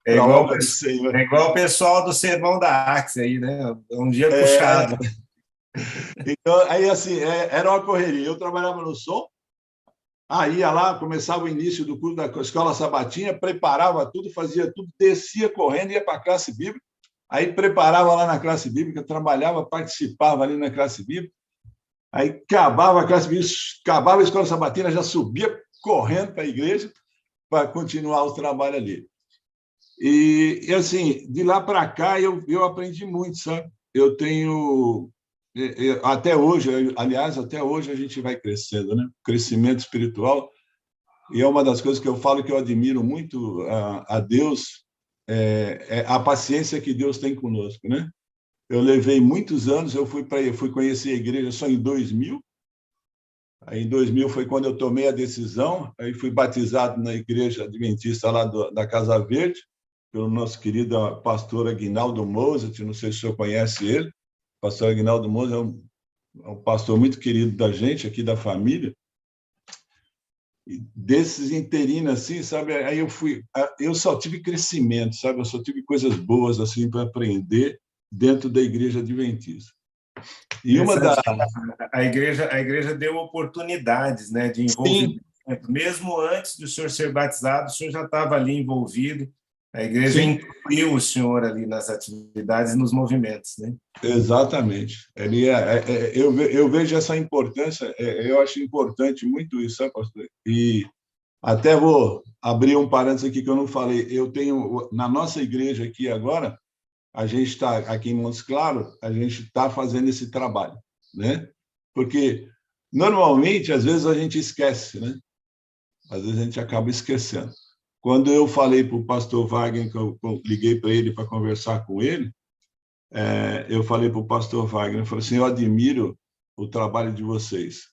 É igual o pessoal do Sermão da Axis aí, né? É um dia puxado. Então, aí, assim, era uma correria. Eu trabalhava no som, aí ia lá, começava o início do curso da escola sabatina, preparava tudo, fazia tudo, descia correndo, ia para a classe bíblica, aí preparava lá na classe bíblica, trabalhava, participava ali na classe bíblica, aí acabava a classe bíblica, acabava a escola sabatina, já subia correndo para a igreja para continuar o trabalho ali. E assim, de lá para cá, eu aprendi muito, sabe? Eu tenho... Até hoje, aliás, até hoje a gente vai crescendo, né? Crescimento espiritual. E é uma das coisas que eu falo que eu admiro muito a Deus, é a paciência que Deus tem conosco, né? Eu levei muitos anos, eu fui conhecer a igreja só em 2000. Aí, em 2000 foi quando eu tomei a decisão, aí fui batizado na igreja adventista lá da Casa Verde, pelo nosso querido pastor Aguinaldo Mozart, não sei se o senhor conhece ele. O pastor Aguinaldo Mozart é um pastor muito querido da gente, aqui da família. E desses interinos, assim, sabe? Aí eu só tive crescimento, sabe? Eu só tive coisas boas, assim, para aprender dentro da igreja adventista. E a igreja deu oportunidades, né, de envolvimento. Sim. Mesmo antes do senhor ser batizado, o senhor já estava ali envolvido. A igreja incluiu o senhor ali nas atividades e nos movimentos, né? Exatamente. Eu vejo essa importância, eu acho importante muito isso, sabe, pastor? E até vou abrir um parênteses aqui que eu não falei. Eu tenho, na nossa igreja aqui agora, a gente está, aqui em Montes Claros, a gente está fazendo esse trabalho, né? Porque, normalmente, às vezes a gente esquece, né? Às vezes a gente acaba esquecendo. Quando eu falei para o pastor Wagner, que eu liguei para ele para conversar com ele, eu falei para o pastor Wagner, eu falei assim, eu admiro o trabalho de vocês,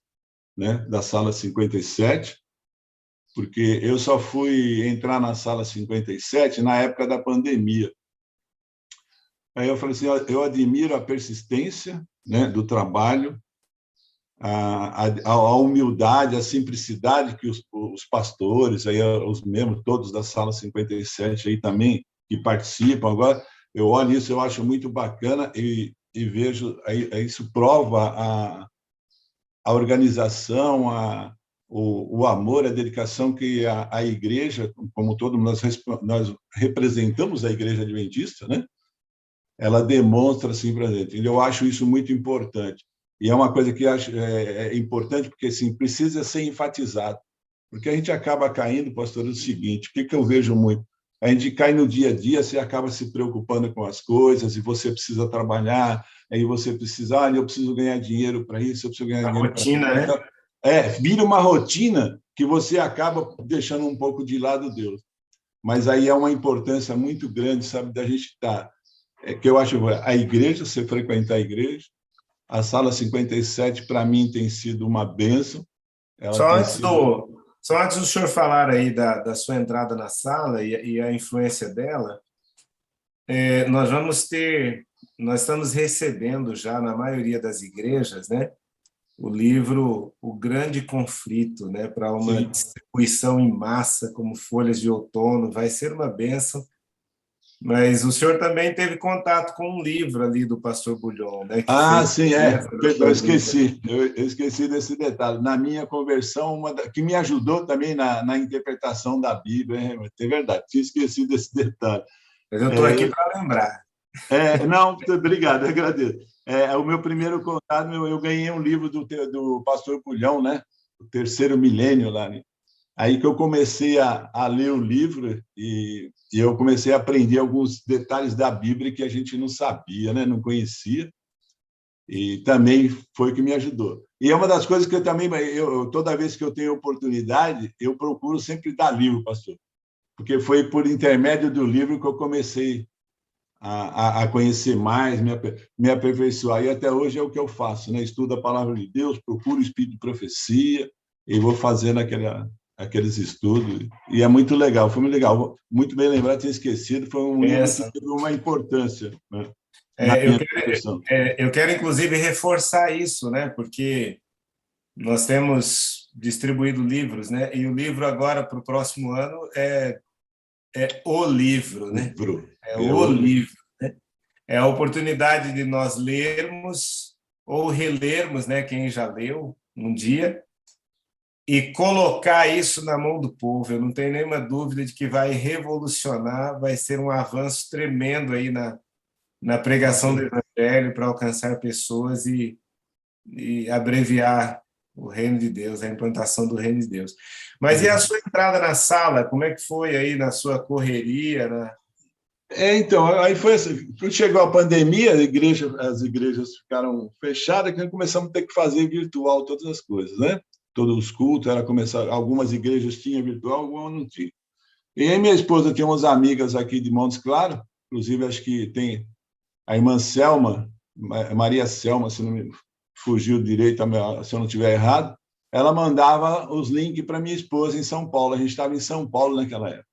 né, da sala 57, porque eu só fui entrar na sala 57 na época da pandemia. Aí eu falei assim, eu admiro a persistência, né, do trabalho, a humildade, a simplicidade que os pastores, aí, os membros todos da sala 57 aí também, que participam agora, eu olho isso, eu acho muito bacana e vejo, isso prova a organização, o amor, a dedicação que a igreja, como todo nós representamos a igreja adventista, né? Ela demonstra assim para a gente. Eu acho isso muito importante. E é uma coisa que acho importante, porque assim, precisa ser enfatizado. Porque a gente acaba caindo, pastor, no seguinte, o que eu vejo muito? A gente cai no dia a dia, você acaba se preocupando com as coisas, e você precisa trabalhar, aí você precisa, eu preciso ganhar dinheiro para isso, eu preciso ganhar dinheiro para isso. Rotina, né? Vira uma rotina, que você acaba deixando um pouco de lado Deus. Mas aí é uma importância muito grande, sabe, da gente estar. Que eu acho a igreja, você frequentar a igreja, a sala 57, para mim, tem sido uma bênção. Ela Só tem antes sido... só antes do senhor falar aí da sua entrada na sala e a influência dela, nós estamos recebendo já, na maioria das igrejas, né, o livro O Grande Conflito, né, para uma Sim. distribuição em massa, como folhas de outono, vai ser uma bênção. Mas o senhor também teve contato com um livro ali do pastor Bulhon, né? Sim, perdão, eu esqueci desse detalhe. Na minha conversão, que me ajudou também na interpretação da Bíblia, é verdade, tinha esquecido desse detalhe. Mas eu estou aqui para lembrar. Não, obrigado, agradeço. O meu primeiro contato, eu ganhei um livro do pastor Bulhão, né? O Terceiro Milênio, lá, né? Aí que eu comecei a ler o livro e eu comecei a aprender alguns detalhes da Bíblia que a gente não sabia, né? Não conhecia, e também foi o que me ajudou. E é uma das coisas que eu também, toda vez que eu tenho oportunidade, eu procuro sempre dar livro, pastor, porque foi por intermédio do livro que eu comecei a conhecer mais, me aperfeiçoar, e até hoje é o que eu faço, né? Estudo a palavra de Deus, procuro o espírito de profecia, e vou fazendo aqueles estudos, e é muito legal, foi muito legal, muito bem lembrado, tinha esquecido, foi um livro que teve uma importância, né, na minha profissão. Eu quero, inclusive, reforçar isso, né, porque nós temos distribuído livros, né, e o livro agora, para o próximo ano, é o livro, né? O livro, né? É a oportunidade de nós lermos ou relermos, né, quem já leu um dia, e colocar isso na mão do povo. Eu não tenho nenhuma dúvida de que vai revolucionar, vai ser um avanço tremendo aí na pregação do Evangelho para alcançar pessoas e abreviar o reino de Deus, a implantação do reino de Deus. Mas e a sua entrada na sala? Como é que foi aí na sua correria? Então, aí foi assim, quando chegou a pandemia, as igrejas ficaram fechadas, que começamos a ter que fazer virtual todas as coisas, né? Todos os cultos, algumas igrejas tinham virtual, algumas não tinham. E aí minha esposa tinha umas amigas aqui de Montes Claros, inclusive acho que tem a irmã Selma, Maria Selma, se não me fugiu direito, se eu não estiver errado, ela mandava os links para minha esposa em São Paulo. A gente estava em São Paulo naquela época.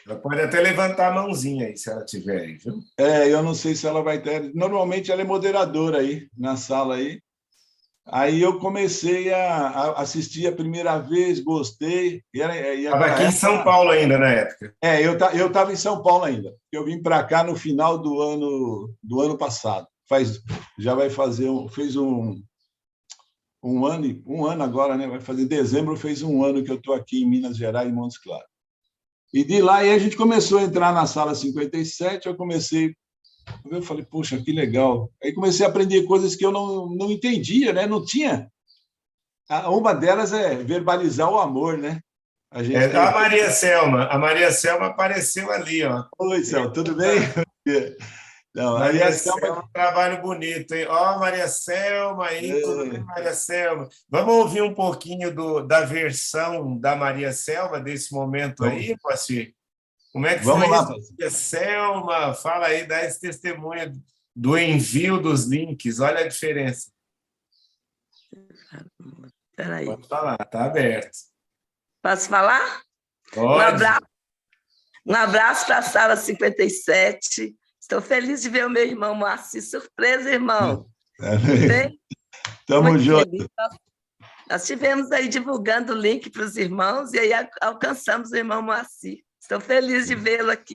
Ela pode até levantar a mãozinha aí, se ela tiver aí, viu? Eu não sei se ela vai ter. Normalmente ela é moderadora aí, na sala aí. Aí eu comecei a assistir a primeira vez, gostei. Estava aqui em São Paulo ainda, na época. Eu estava em São Paulo ainda. Eu vim para cá no final do ano passado. Já vai fazer fez um ano agora, né? Vai fazer dezembro, fez um ano que eu estou aqui em Minas Gerais, em Montes Claros. E de lá aí a gente começou a entrar na sala 57, eu falei, poxa, que legal. Aí comecei a aprender coisas que eu não entendia, né? Não tinha. Uma delas é verbalizar o amor, né? A Maria Selma apareceu ali, ó. Oi, Selma, tudo bem? Não, Maria Selma, um trabalho bonito, hein? Ó, Maria Selma aí, tudo bem, Maria Selma? Vamos ouvir um pouquinho da versão da Maria Selma desse momento aí, Moacir? Como é que foi isso, Maria Selma? Fala aí, dá esse testemunho do envio dos links, olha a diferença. Espera aí. Pode falar, está aberto. Posso falar? Pode. Um abraço para a sala 57. Estou feliz de ver o meu irmão Moacir. Surpresa, irmão. Estamos juntos. Nós estivemos aí divulgando o link para os irmãos e aí alcançamos o irmão Moacir. Estou feliz de vê-lo aqui.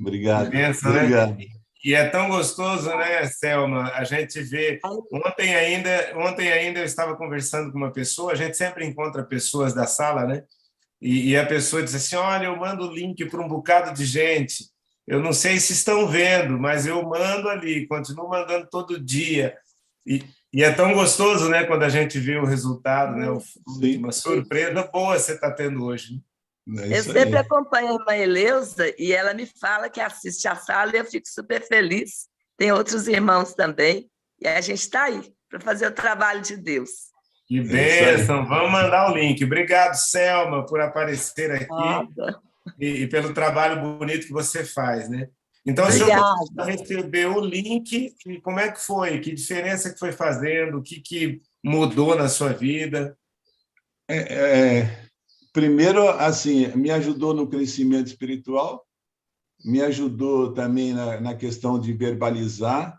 Obrigado. Obrigado. Né? E é tão gostoso, né, Selma? A gente vê... Ontem ainda eu estava conversando com uma pessoa, a gente sempre encontra pessoas da sala, né? E a pessoa diz assim, olha, eu mando o link para um bocado de gente. Eu não sei se estão vendo, mas eu mando ali, continuo mandando todo dia. E é tão gostoso, né, quando a gente vê o resultado, né? Uma surpresa boa você está tendo hoje. Né? Eu sempre acompanho a irmã Eleusa e ela me fala que assiste a sala e eu fico super feliz. Tem outros irmãos também. E a gente está aí para fazer o trabalho de Deus. Que É isso aí. bênção! Vamos mandar o link. Obrigado, Selma, por aparecer aqui Nossa, e pelo trabalho bonito que você faz, né? Então, o senhor obrigada. começou a receber o link e como é que foi? Que diferença que foi fazendo? O que mudou na sua vida? Primeiro, assim, me ajudou no crescimento espiritual, me ajudou também na questão de verbalizar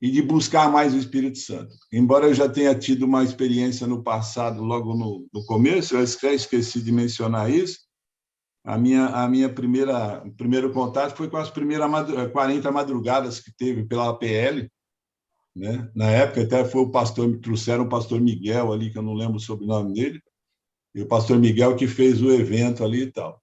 e de buscar mais o Espírito Santo. Embora eu já tenha tido uma experiência no passado, logo no começo, eu até esqueci de mencionar isso, a minha primeiro contato foi com as primeiras 40 madrugadas que teve pela APL, né? Na época até foi o pastor, me trouxeram o pastor Miguel ali, que eu não lembro o sobrenome dele, e o pastor Miguel que fez o evento ali e tal.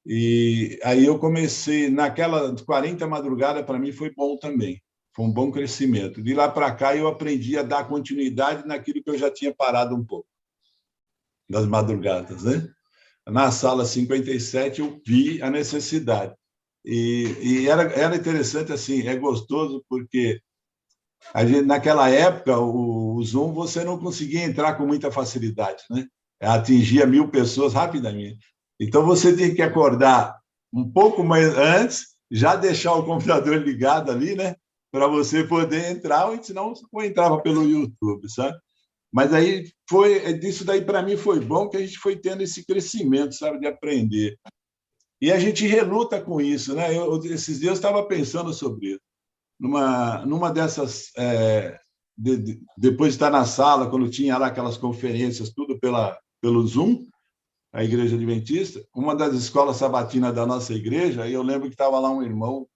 E aí eu comecei, naquela 40 madrugadas, para mim foi bom também, foi um bom crescimento. De lá para cá eu aprendi a dar continuidade naquilo que eu já tinha parado um pouco, das madrugadas, né? Na sala 57 eu vi a necessidade. E era interessante, assim, é gostoso, porque a gente, naquela época, o Zoom, você não conseguia entrar com muita facilidade, né? Atingia 1.000 pessoas rapidamente. Então, você tem que acordar um pouco mais antes, já deixar o computador ligado ali, né? Para você poder entrar, ou senão você entrava pelo YouTube, sabe? Mas aí disso daí para mim foi bom, que a gente foi tendo esse crescimento, sabe, de aprender. E a gente reluta com isso, né? Esses dias eu estava pensando sobre isso. Numa dessas, depois de estar na sala, quando tinha lá aquelas conferências, tudo pelo Zoom, a Igreja Adventista, uma das escolas sabatinas da nossa igreja, e eu lembro que estava lá um irmão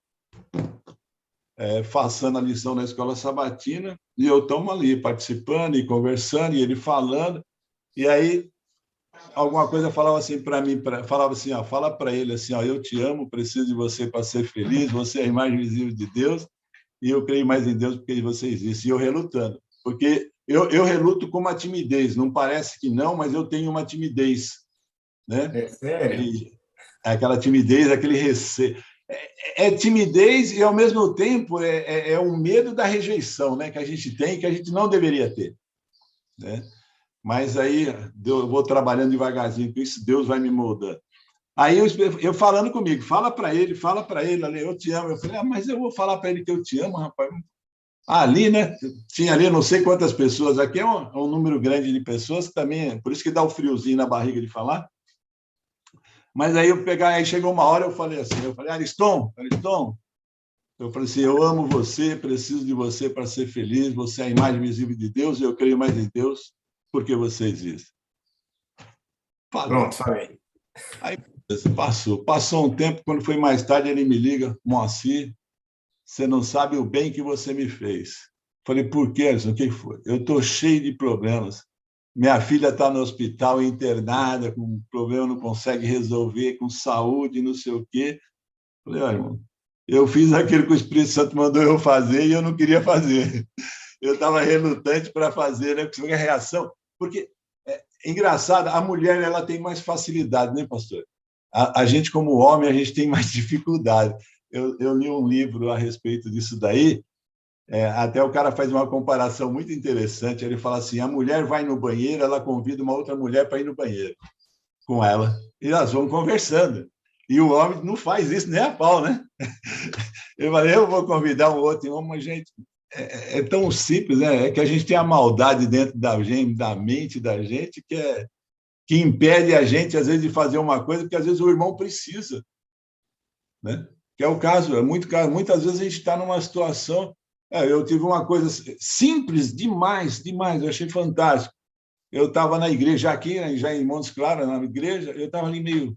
passando a lição na escola sabatina, e eu estamos ali participando e conversando, e ele falando, e aí alguma coisa falava assim para mim, falava assim, ó, fala para ele assim, ó, eu te amo, preciso de você para ser feliz, você é a imagem visível de Deus, e eu creio mais em Deus porque você existe. E eu relutando, porque eu reluto com uma timidez, não parece que não, mas eu tenho uma timidez, né? É sério? E aquela timidez, aquele receio. É timidez e, ao mesmo tempo, é um medo da rejeição, né, que a gente tem, que a gente não deveria ter, né? Mas aí eu vou trabalhando devagarzinho com isso, Deus vai me moldando. Aí eu falando comigo, fala para ele, eu te amo. Eu falei, mas eu vou falar para ele que eu te amo, rapaz. Ali, né? Tinha ali não sei quantas pessoas, aqui é um número grande de pessoas, também, por isso que dá o friozinho na barriga de falar. Mas aí aí chegou uma hora, eu falei assim, Ariston, eu falei assim, eu amo você, preciso de você para ser feliz, você é a imagem visível de Deus, e eu creio mais em Deus porque você existe. Pronto, falei. Aí passou um tempo, quando foi mais tarde, ele me liga, Moacir, você não sabe o bem que você me fez. Falei, por quê, Alisson? O que foi? Eu estou cheio de problemas. Minha filha está no hospital internada, com um problema, não consegue resolver, com saúde, não sei o quê. Falei, irmão, eu fiz aquilo que o Espírito Santo mandou eu fazer e eu não queria fazer. Eu estava relutante para fazer, né? Porque foi a reação. Porque, engraçado, a mulher ela tem mais facilidade, né, pastor? A gente, como homem, a gente tem mais dificuldade. Eu li um livro a respeito disso daí, até o cara faz uma comparação muito interessante. Ele fala assim, a mulher vai no banheiro, ela convida uma outra mulher para ir no banheiro com ela, e elas vão conversando. E o homem não faz isso nem a pau, né? Eu falei, eu vou convidar um outro homem, mas, gente, é tão simples, né? É que a gente tem a maldade dentro da gente, da mente da gente, que impede a gente, às vezes, de fazer uma coisa, porque, às vezes, o irmão precisa, né? Que é o caso, muitas vezes a gente está numa situação... eu tive uma coisa simples demais, eu achei fantástico. Eu estava na igreja, aqui, já em Montes Claros, na igreja, eu estava ali meio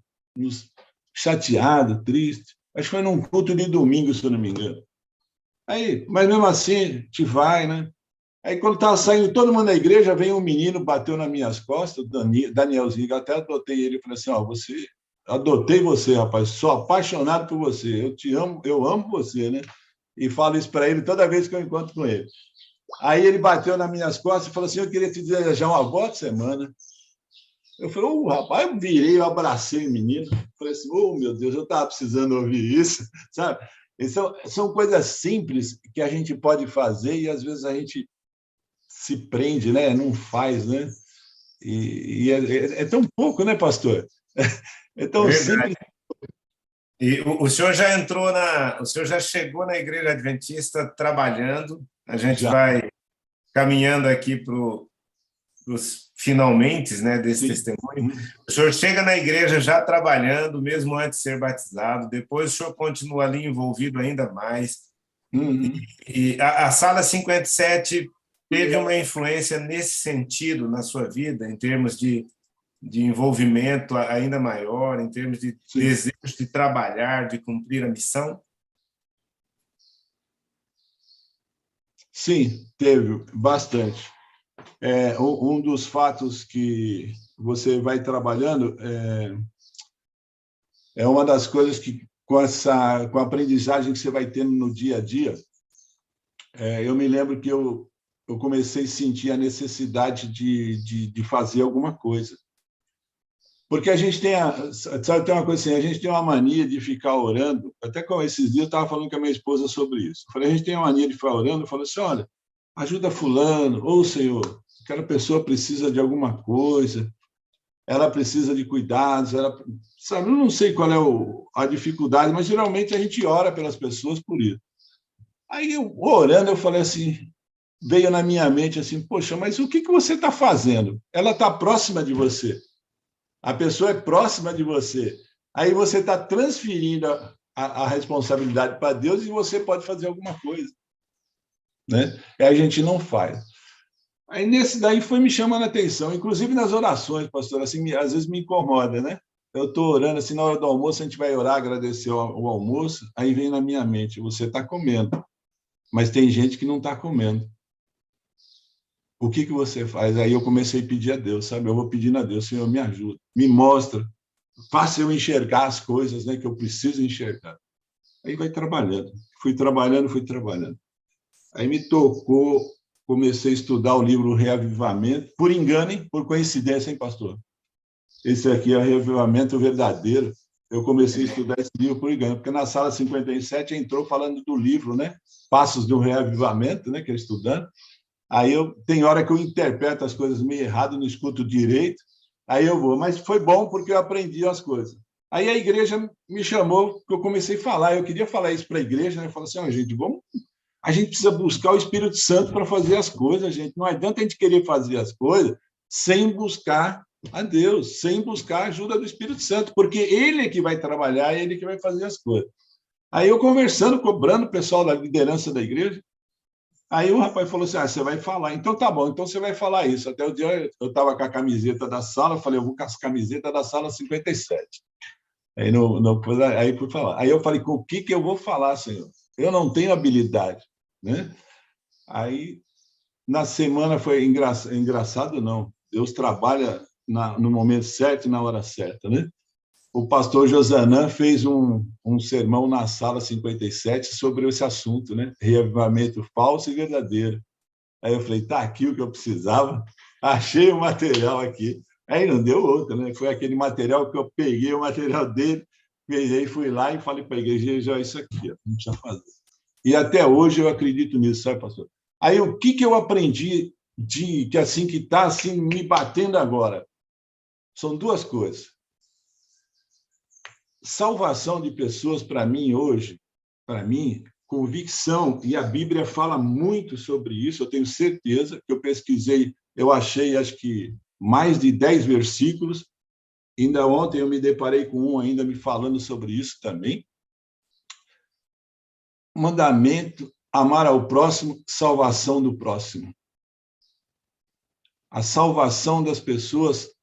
chateado, triste. Acho que foi num culto de domingo, se eu não me engano. Aí, mas mesmo assim, a gente vai, né? Aí, quando estava saindo todo mundo da igreja, veio um menino, bateu nas minhas costas, Danielzinho, eu até adotei ele, e falei assim, adotei você, rapaz, sou apaixonado por você, eu te amo, eu amo você, né? E falo isso para ele toda vez que eu encontro com ele. Aí ele bateu nas minhas costas e falou assim, eu queria te desejar uma boa semana. Eu falei, rapaz, eu virei, eu abracei o menino, falei assim, meu Deus, eu estava precisando ouvir isso, sabe? E são coisas simples que a gente pode fazer e às vezes a gente se prende, né? Não faz, né? E é tão pouco, né, pastor? É tão Verdade. simples. E o senhor já entrou o senhor já chegou na Igreja Adventista trabalhando. A gente Já. vai caminhando aqui para os finalmente, né, desse Sim. testemunho. O senhor chega na igreja já trabalhando, mesmo antes de ser batizado, depois o senhor continua ali envolvido ainda mais. Uhum. E a Sala 57 teve uma influência nesse sentido na sua vida, em termos de envolvimento ainda maior, em termos de Sim. desejo de trabalhar, de cumprir a missão? Sim, teve bastante. Um dos fatos que você vai trabalhando é uma das coisas que, com a aprendizagem que você vai tendo no dia a dia, eu me lembro que eu comecei a sentir a necessidade de fazer alguma coisa. Porque a gente sabe, tem uma coisa assim, a gente tem uma mania de ficar orando, até com esses dias eu estava falando com a minha esposa sobre isso. Eu falei, a gente tem uma mania de ficar orando, eu falei assim, olha, ajuda fulano, ou Senhor, aquela pessoa precisa de alguma coisa, ela precisa de cuidados, sabe, eu não sei qual é a dificuldade, mas geralmente a gente ora pelas pessoas por isso. Aí, orando, eu falei assim, veio na minha mente assim, poxa, mas o que você está fazendo? Ela está próxima de você. A pessoa é próxima de você. Aí você está transferindo a responsabilidade para Deus e você pode fazer alguma coisa. Né? E a gente não faz. Aí nesse daí foi me chamando a atenção, inclusive nas orações, pastor, assim, às vezes me incomoda, né? Eu estou orando, assim, na hora do almoço, a gente vai orar, agradecer o almoço, aí vem na minha mente, você está comendo, mas tem gente que não está comendo. O que você faz? Aí eu comecei a pedir a Deus, sabe? Eu vou pedindo a Deus, Senhor, me ajuda, me mostra, faça eu enxergar as coisas, né, que eu preciso enxergar. Aí vai trabalhando. Fui trabalhando. Aí me tocou, comecei a estudar o livro Reavivamento, por engano, hein? Por coincidência, hein, pastor? Esse aqui é o Reavivamento Verdadeiro. Eu comecei a estudar esse livro por engano, porque na Sala 57 entrou falando do livro, né? Passos do Reavivamento, né, que eu estudando. Aí tem hora que eu interpreto as coisas meio errado, não escuto direito, aí eu vou. Mas foi bom porque eu aprendi as coisas. Aí a igreja me chamou, que eu comecei a falar, eu queria falar isso para a igreja, né? Eu falei assim, gente, a gente precisa buscar o Espírito Santo para fazer as coisas, gente. Não adianta a gente querer fazer as coisas sem buscar a Deus, sem buscar a ajuda do Espírito Santo, porque ele é que vai trabalhar, ele é que vai fazer as coisas. Aí eu conversando, cobrando o pessoal da liderança da igreja, aí o rapaz falou assim, você vai falar. Então tá bom, então você vai falar isso. Até o dia eu estava com a camiseta da sala, eu falei, eu vou com a camiseta da Sala 57. Aí, aí fui falar. Aí eu falei, com o que eu vou falar, Senhor? Eu não tenho habilidade. Né? Aí, na semana, foi engraçado, não. Deus trabalha no momento certo e na hora certa. Né? O pastor Josanã fez um sermão na Sala 57 sobre esse assunto, né? Reavivamento falso e verdadeiro. Aí eu falei, tá aqui o que eu precisava, achei o material aqui. Aí não deu outro, né? Foi aquele material que eu peguei, o material dele, peguei, fui lá e falei para a igreja, já isso aqui, não precisa fazer. E até hoje eu acredito nisso, sabe, pastor? Aí o que eu aprendi que assim que está assim, me batendo agora? São duas coisas. Salvação de pessoas, para mim, hoje, convicção, e a Bíblia fala muito sobre isso, eu tenho certeza, que eu pesquisei, eu achei, acho que, mais de 10 versículos, ainda ontem eu me deparei com um ainda me falando sobre isso também. Mandamento, amar ao próximo, salvação do próximo. A salvação das pessoas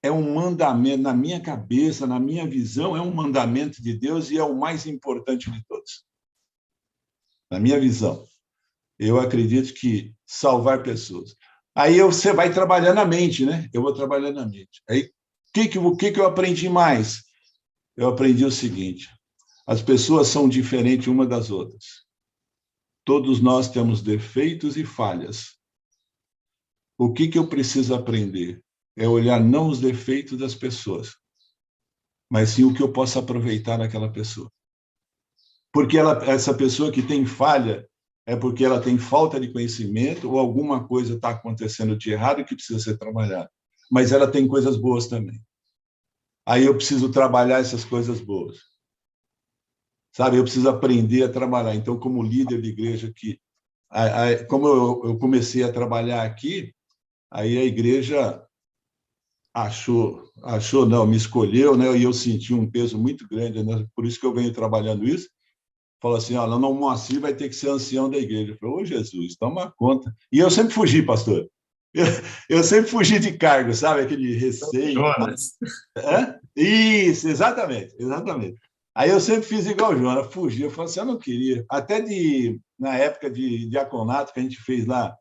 é um mandamento, na minha cabeça, na minha visão, é um mandamento de Deus e é o mais importante de todos. Na minha visão. Eu acredito que salvar pessoas. Aí você vai trabalhar na mente, né? Eu vou trabalhar na mente. Aí, o que eu aprendi mais? Eu aprendi o seguinte, as pessoas são diferentes umas das outras. Todos nós temos defeitos e falhas. O que eu preciso aprender? É olhar não os defeitos das pessoas, mas sim o que eu posso aproveitar naquela pessoa. Porque essa pessoa que tem falha é porque ela tem falta de conhecimento ou alguma coisa está acontecendo de errado que precisa ser trabalhada. mas ela tem coisas boas também. Aí eu preciso trabalhar essas coisas boas. Sabe, eu preciso aprender a trabalhar. Então, como líder de igreja aqui, como eu comecei a trabalhar aqui, aí a igreja não, me escolheu, né? E eu senti um peso muito grande, né? Por isso que eu venho trabalhando isso. Falou assim, olha, não, o Moacir vai ter que ser ancião da igreja. Eu falei, ô Jesus, toma conta. E eu sempre fugi, pastor. Eu sempre fugi de cargo, sabe? Aquele receio. Jonas. Isso, exatamente, exatamente. Aí eu sempre fiz igual o Jonas, fugi. Eu falei assim, eu não queria. Até na época de diaconato, que a gente fez lá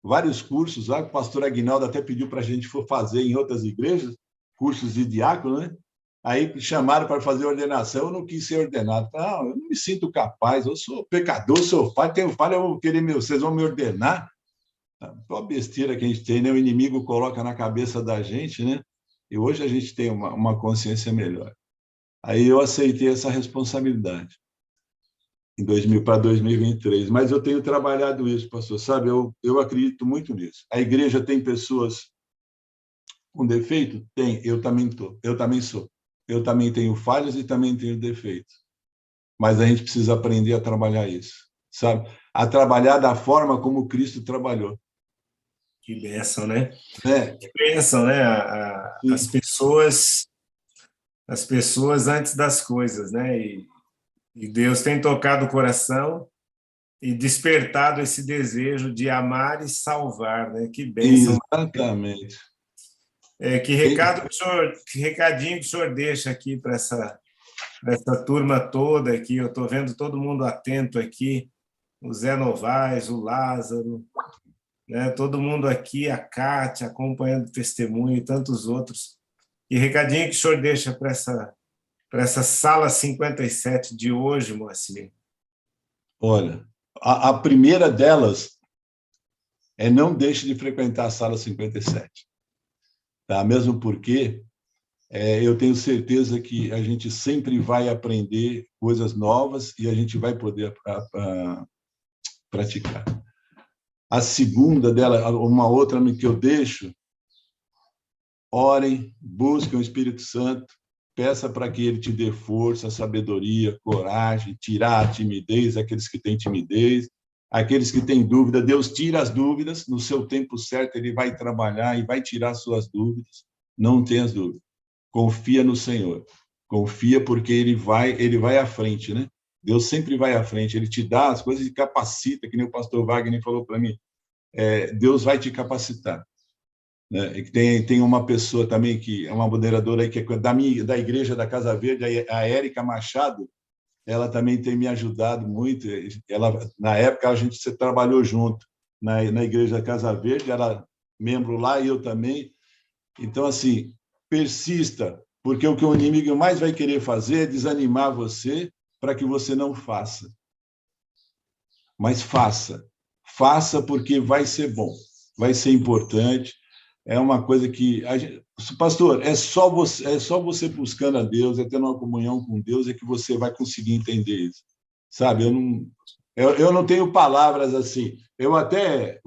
vários cursos, lá, o pastor Aguinaldo até pediu para a gente fazer em outras igrejas, cursos de diácono, né? Aí chamaram para fazer ordenação, eu não quis ser ordenado. Não, eu não me sinto capaz, eu sou pecador, sou falho, tenho falha, eu vou querer, vocês vão me ordenar? Uma besteira que a gente tem, né? O inimigo coloca na cabeça da gente, né? E hoje a gente tem uma consciência melhor. Aí eu aceitei essa responsabilidade para 2023. Mas eu tenho trabalhado isso, pastor, sabe? Eu acredito muito nisso. A igreja tem pessoas com defeito? Tem, eu também sou. Eu também tenho falhas e também tenho defeitos. Mas a gente precisa aprender a trabalhar isso, sabe? A trabalhar da forma como Cristo trabalhou. Que bênção, né? É. Que bênção, né? As pessoas antes das coisas, né? E Deus tem tocado o coração e despertado esse desejo de amar e salvar, né? Que bênção. Exatamente. Que recadinho que o senhor deixa aqui para essa turma toda aqui? Eu estou vendo todo mundo atento aqui, o Zé Novaes, o Lázaro, né? Todo mundo aqui, a Cátia acompanhando o testemunho e tantos outros. Que recadinho que o senhor deixa para essa sala 57 de hoje, Moacir? Olha, a primeira delas é não deixe de frequentar a sala 57. Tá? Mesmo porque eu tenho certeza que a gente sempre vai aprender coisas novas e a gente vai poder praticar. A segunda dela, uma outra que eu deixo, orem, busquem o Espírito Santo, peça para que ele te dê força, sabedoria, coragem, tirar a timidez, aqueles que têm timidez, aqueles que têm dúvida, Deus tira as dúvidas, no seu tempo certo ele vai trabalhar e vai tirar suas dúvidas, não tenhas dúvida. Confia no Senhor, confia porque ele vai à frente, né? Deus sempre vai à frente, ele te dá as coisas e capacita, que nem o pastor Wagner falou para mim, Deus vai te capacitar. Né? Tem uma pessoa também que é uma moderadora aí que é da igreja da Casa Verde, a Érica Machado, ela também tem me ajudado muito. Na época a gente trabalhou junto na igreja da Casa Verde, ela membro lá e eu também. Então assim, persista, porque o que o inimigo mais vai querer fazer é desanimar você para que você não faça. Mas faça porque vai ser bom, vai ser importante. É uma coisa que pastor, é só você buscando a Deus, tendo uma comunhão com Deus, é que você vai conseguir entender isso, sabe? Eu não tenho palavras assim. Eu até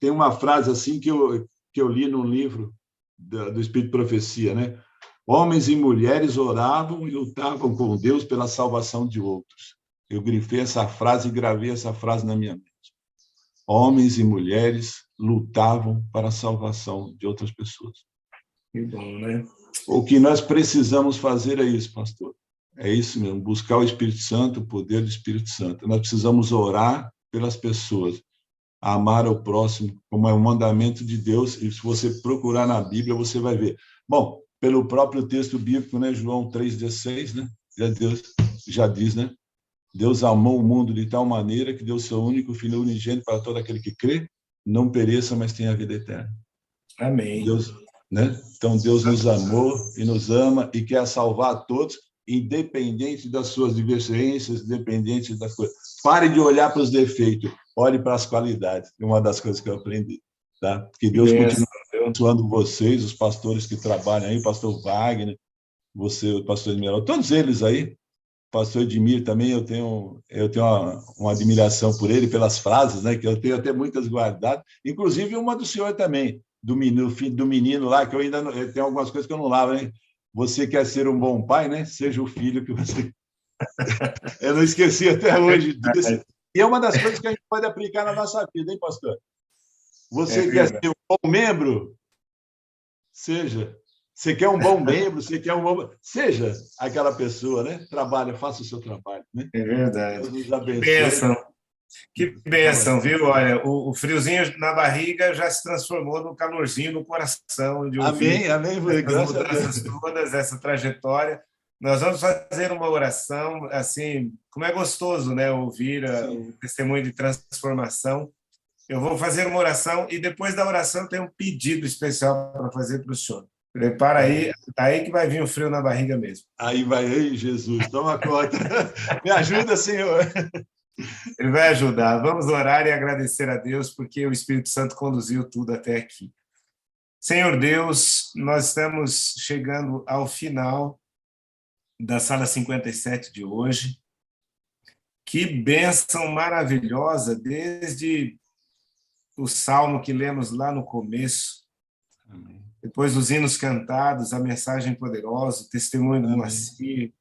tem uma frase assim que eu li num livro do Espírito de Profecia, né? Homens e mulheres oravam e lutavam com Deus pela salvação de outros. Eu grifei essa frase e gravei essa frase na minha mente. Homens e mulheres lutavam para a salvação de outras pessoas. Que bom, né? O que nós precisamos fazer é isso, pastor. É isso mesmo, buscar o Espírito Santo, o poder do Espírito Santo. Nós precisamos orar pelas pessoas, amar o próximo, como é um mandamento de Deus, e se você procurar na Bíblia, você vai ver. Bom, pelo próprio texto bíblico, né, João 3,16, né? Deus já diz, né? Deus amou o mundo de tal maneira que deu seu único Filho unigênito para todo aquele que crê, não pereça, mas tenha a vida eterna. Amém. Deus, né? Então, Deus nos amou e nos ama e quer salvar a todos, independente das suas divergências, independente das coisas. Pare de olhar para os defeitos, olhe para as qualidades. É uma das coisas que eu aprendi. Tá? Que Deus continue abençoando vocês, os pastores que trabalham aí, o pastor Wagner, você, o pastor Esmeralda, todos eles aí. Pastor Edmir também, eu tenho uma admiração por ele, pelas frases, né, que eu tenho até muitas guardadas, inclusive uma do senhor também. do menino lá, que eu ainda eu tenho algumas coisas que eu não lavo, né? Você quer ser um bom pai, né? Seja o filho que você... Eu não esqueci até hoje disso. E é uma das coisas que a gente pode aplicar na nossa vida, hein, pastor? Você quer ser um bom membro? Seja. Você quer um bom membro? Você quer um bom... Seja aquela pessoa, né? Trabalha, faça o seu trabalho. Né? É verdade. Deus nos abençoe. Bênção. Que bênção, viu? Olha, o friozinho na barriga já se transformou no calorzinho no coração. De amém, amém. Graças a Deus. Todas, essa trajetória. Nós vamos fazer uma oração, assim, como é gostoso, né? Ouvir o testemunho de transformação. Eu vou fazer uma oração e depois da oração tem um pedido especial para fazer para o senhor. Prepara aí, aí que vai vir o frio na barriga mesmo. Aí vai, ei, Jesus, toma conta. Me ajuda, Senhor. Ele vai ajudar. Vamos orar e agradecer a Deus, porque o Espírito Santo conduziu tudo até aqui. Senhor Deus, nós estamos chegando ao final da Sala 57 de hoje. Que bênção maravilhosa, desde o salmo que lemos lá no começo. Amém. Depois os hinos cantados, a mensagem poderosa, o testemunho do Moacir.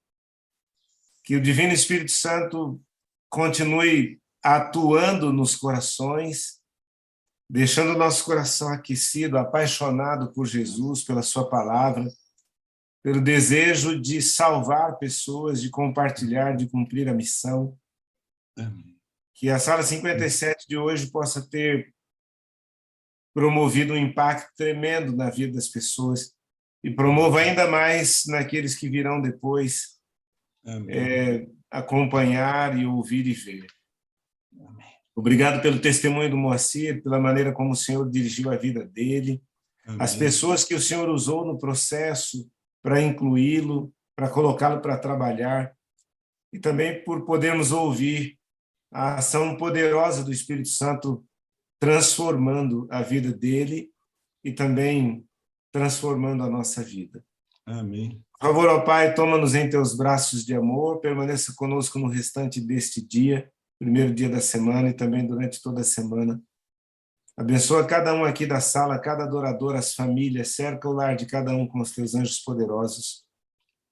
Que o Divino Espírito Santo continue atuando nos corações, deixando o nosso coração aquecido, apaixonado por Jesus, pela sua palavra, pelo desejo de salvar pessoas, de compartilhar, de cumprir a missão. Que a Sala 57 de hoje possa ter promovido um impacto tremendo na vida das pessoas e promova ainda mais naqueles que virão depois acompanhar e ouvir e ver. Amém. Obrigado pelo testemunho do Moacir, pela maneira como o Senhor dirigiu a vida dele, Amém. As pessoas que o Senhor usou no processo para incluí-lo, para colocá-lo para trabalhar, e também por podermos ouvir a ação poderosa do Espírito Santo transformando a vida dele e também transformando a nossa vida. Amém. Por favor, ó Pai, toma-nos em teus braços de amor, permaneça conosco no restante deste dia, primeiro dia da semana e também durante toda a semana. Abençoa cada um aqui da sala, cada adorador, as famílias, cerca o lar de cada um com os teus anjos poderosos.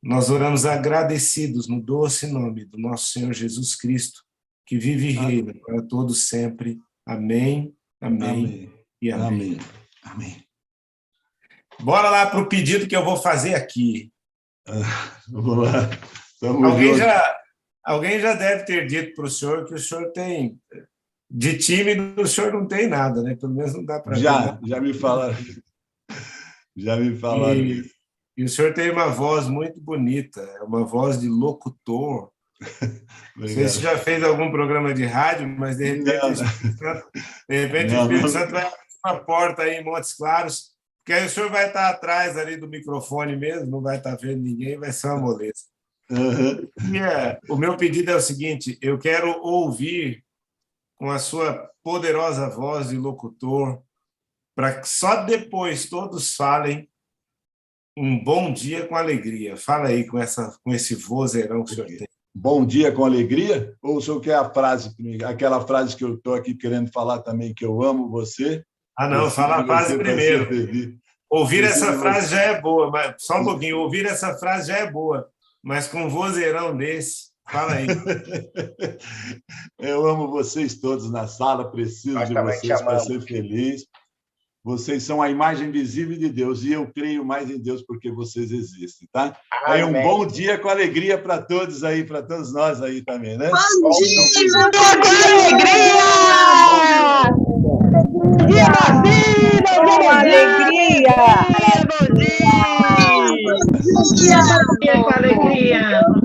Nós oramos agradecidos no doce nome do nosso Senhor Jesus Cristo, que vive e reina para todos sempre. Amém, amém, amém. E amém. Amém. Amém. Bora lá para o pedido que eu vou fazer aqui. Vamos lá. Alguém já deve ter dito para o senhor que o senhor tem... De tímido, o senhor não tem nada, né? Pelo menos não dá para ver. Já me falaram. Já me falaram isso. E o senhor tem uma voz muito bonita, é uma voz de locutor. Não sei se já fez algum programa de rádio, mas de repente o Espírito Santo vai abrir uma porta aí em Montes Claros, porque aí o senhor vai estar atrás ali do microfone mesmo, não vai estar vendo ninguém, vai ser uma moleza. O meu pedido é o seguinte: eu quero ouvir com a sua poderosa voz de locutor, para que só depois todos falem um bom dia com alegria. Fala aí com esse vozeirão que o senhor tem. Bom dia com alegria? Ou o senhor quer a frase, aquela frase que eu estou aqui querendo falar também, que eu amo você? Não, fala a frase primeiro. Ouvir essa frase já é boa, mas só um pouquinho. Ouvir essa frase já é boa, mas com um vozeirão desse, fala aí. Eu amo vocês todos na sala, preciso de vocês para ser feliz. Vocês são a imagem visível de Deus e eu creio mais em Deus porque vocês existem, tá? Aí um bom dia com alegria para todos aí, para todos nós aí também, né? Bom dia com alegria! Dia com alegria! Bom dia! Bom dia com alegria!